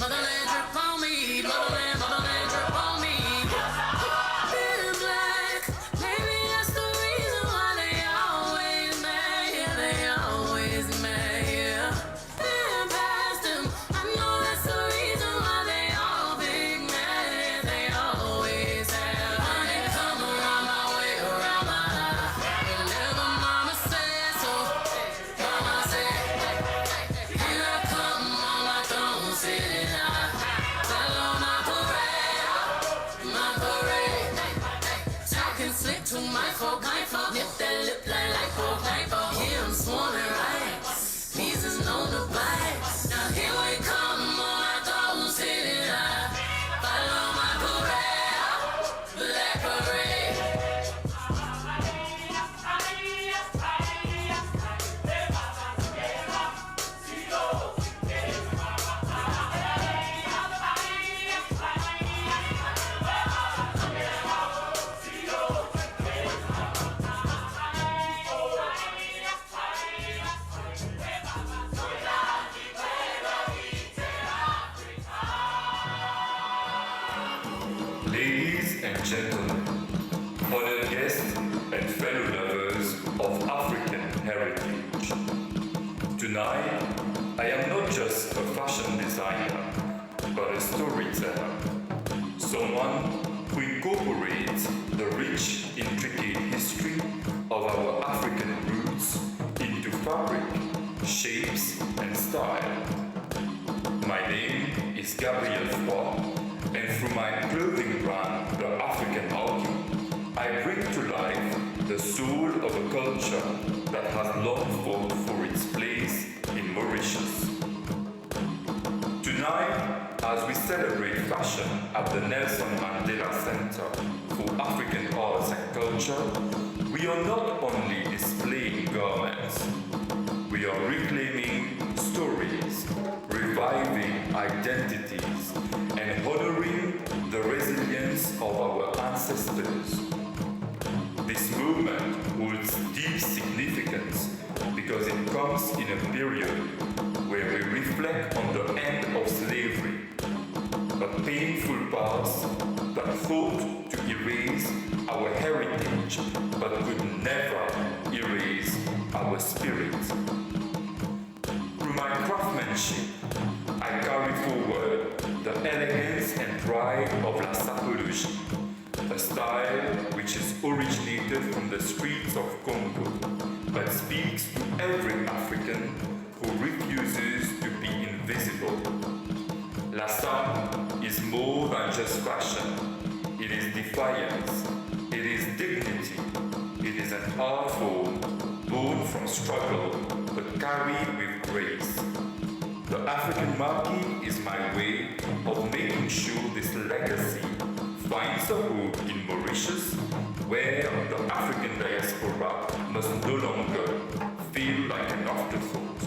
motherland drip on me, motherland drip on me. Nip that lip like pork. Here I'm swarming rights. Peace is known to bite. Now here we come on our thrones sitting high. Follow my parade, black parade. Ladies and gentlemen, honored guests and fellow lovers of African heritage. Tonight, I am not just a fashion designer, but a storyteller. Someone who incorporates the rich, intricate history of our African roots into fabric, shapes, and style. My name is Gabriel Froid, and through my clothing brand, The African Army, I bring to life the soul of a culture that has long fought for its place in Mauritius. Tonight, as we celebrate fashion at the Nelson Mandela Center for African Arts and Culture, we are not only displaying garments, we are reclaiming stories, reviving identities, and honoring the resilience of our ancestors. This movement holds deep significance because it comes in a period where we reflect on the end of slavery, a painful past that fought to erase our heritage but could never erase our spirit. Through my craftsmanship, I carry forward the elegance and pride of la sapologie, a style which is originated from the streets of Congo, but speaks to every African who refuses to be invisible. La Sape is more than just fashion. It is defiance, it is dignity, it is an art form born from struggle but carried with grace. The African marquee is my way of making sure this legacy finds a home in Mauritius, where the African diaspora must no longer feel like an afterthought.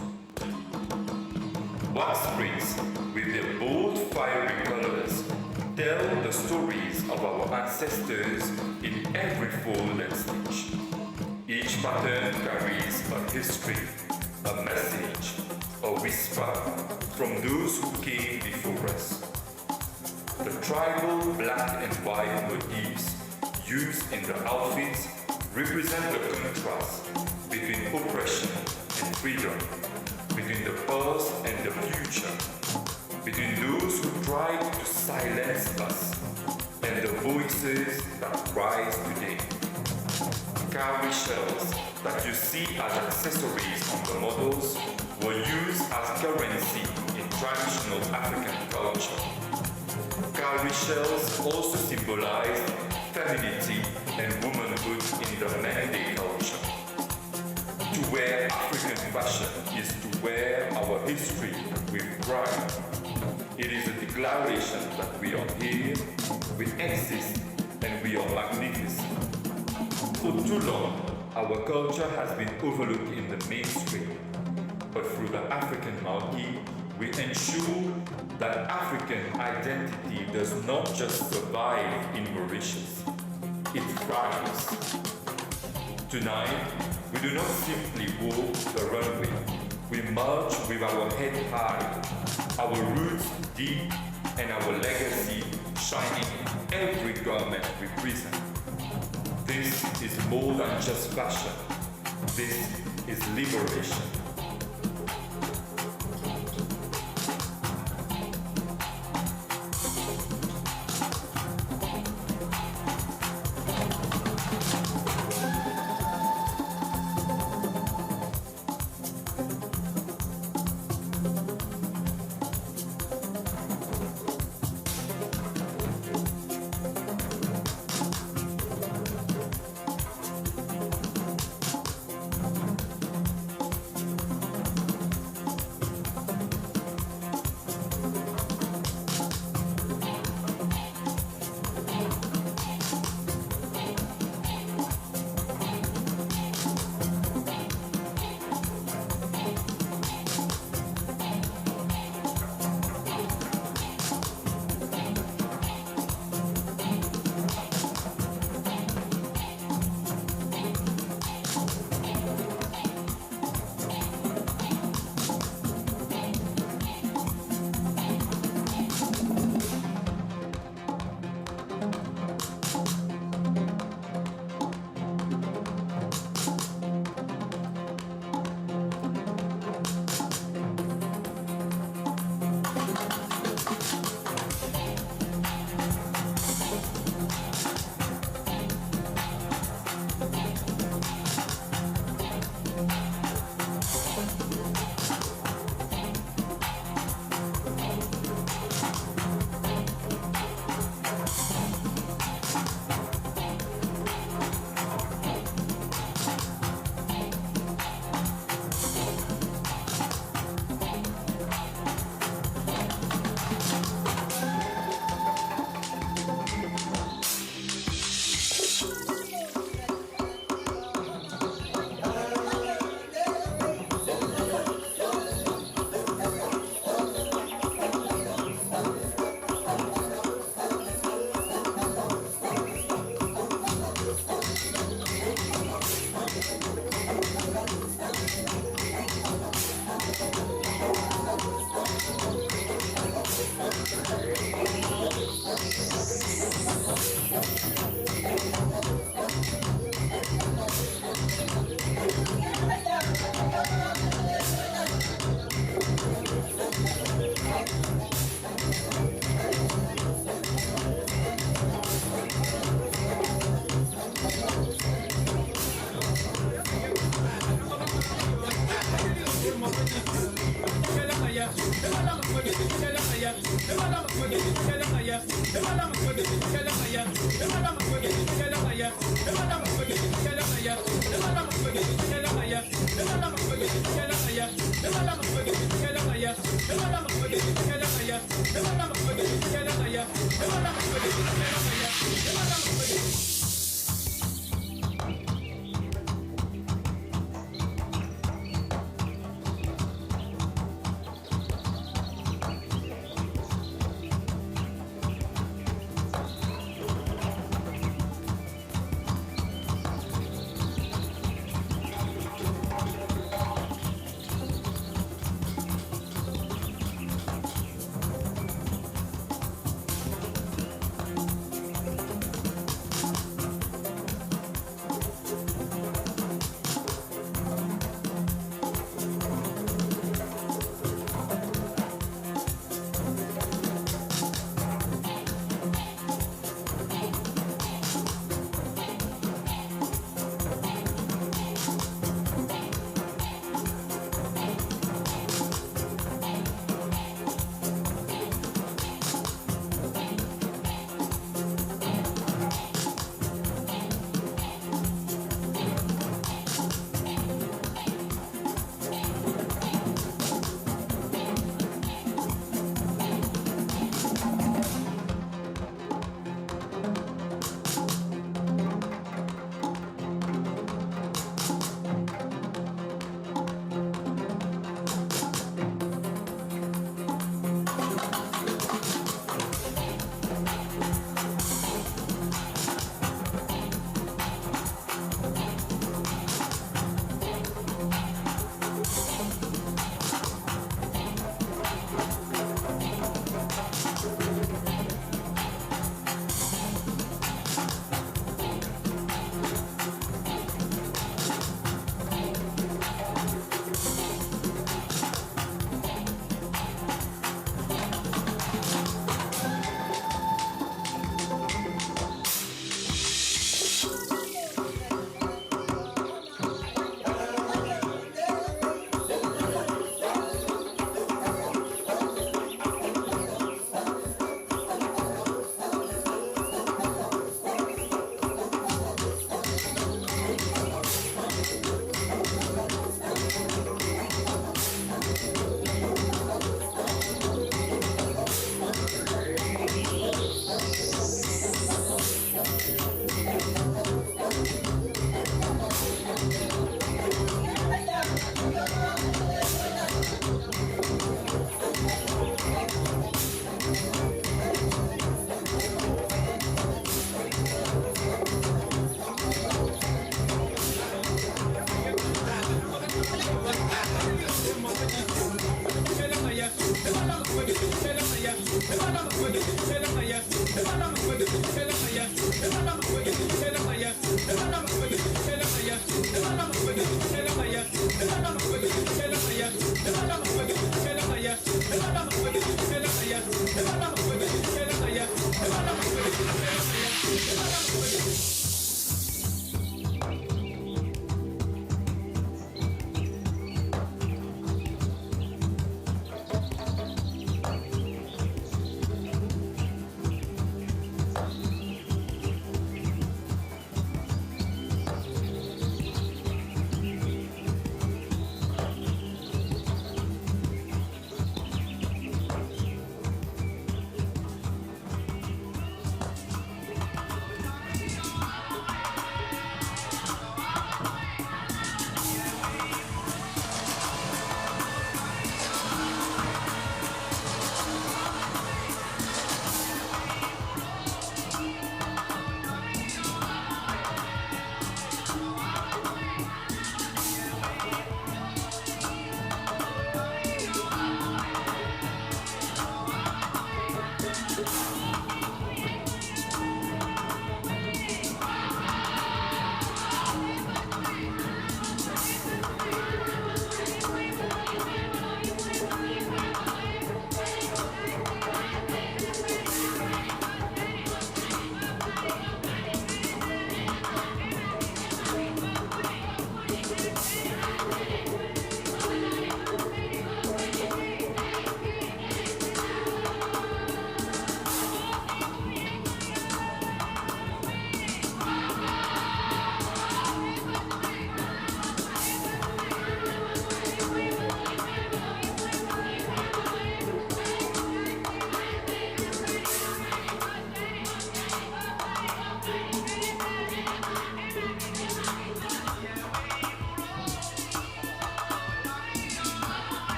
Wax prints, with their bold, fiery colors, tell the stories of our ancestors in every fold and stitch. Each pattern carries a history, a message, a whisper from those who came before us. The tribal black and white motifs used in the outfits represent the contrast between oppression and freedom, between the past and the future, between those who tried to silence us and the voices that rise today. cowrie shells that you see as accessories on the models were used as currency in traditional African culture. Cowrie shells also symbolize femininity and womanhood in the Mende culture. To wear African fashion is to wear our history with pride. It is a declaration that we are here, we exist, and we are magnificent. For too long, our culture has been overlooked in the mainstream, but through the African marquee, we ensure that African identity does not just survive in Mauritius, it thrives. Tonight, we do not simply walk the runway, we march with our head high, our roots deep, and our legacy shining in every garment we present. This is more than just fashion, this is liberation.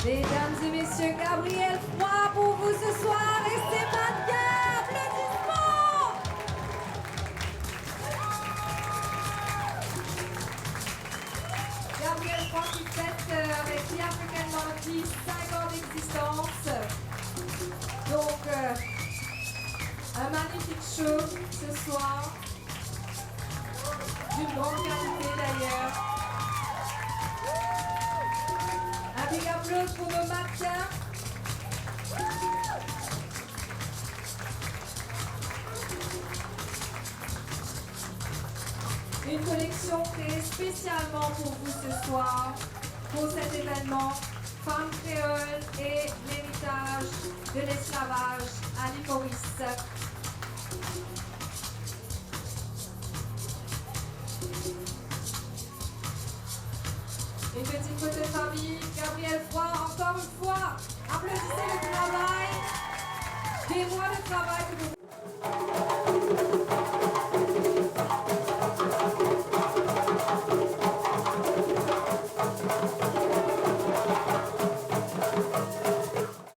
Mesdames et messieurs, Gabriel Froid pour vous ce soir et c'est manière. Applaudissements. Gabriel Froid qui fête avec The African Monarchy 5 ans d'existence. Donc, un magnifique show ce soir, d'une grande qualité d'ailleurs. Un big applause pour nos mannequins. Une collection créée spécialement pour vous ce soir, pour cet événement, Femmes créoles et l'héritage de l'esclavage à l'Ivoris. Une petite photo de famille, Gabriel Froid, encore une fois, applaudissez le travail, des mois de travail que vous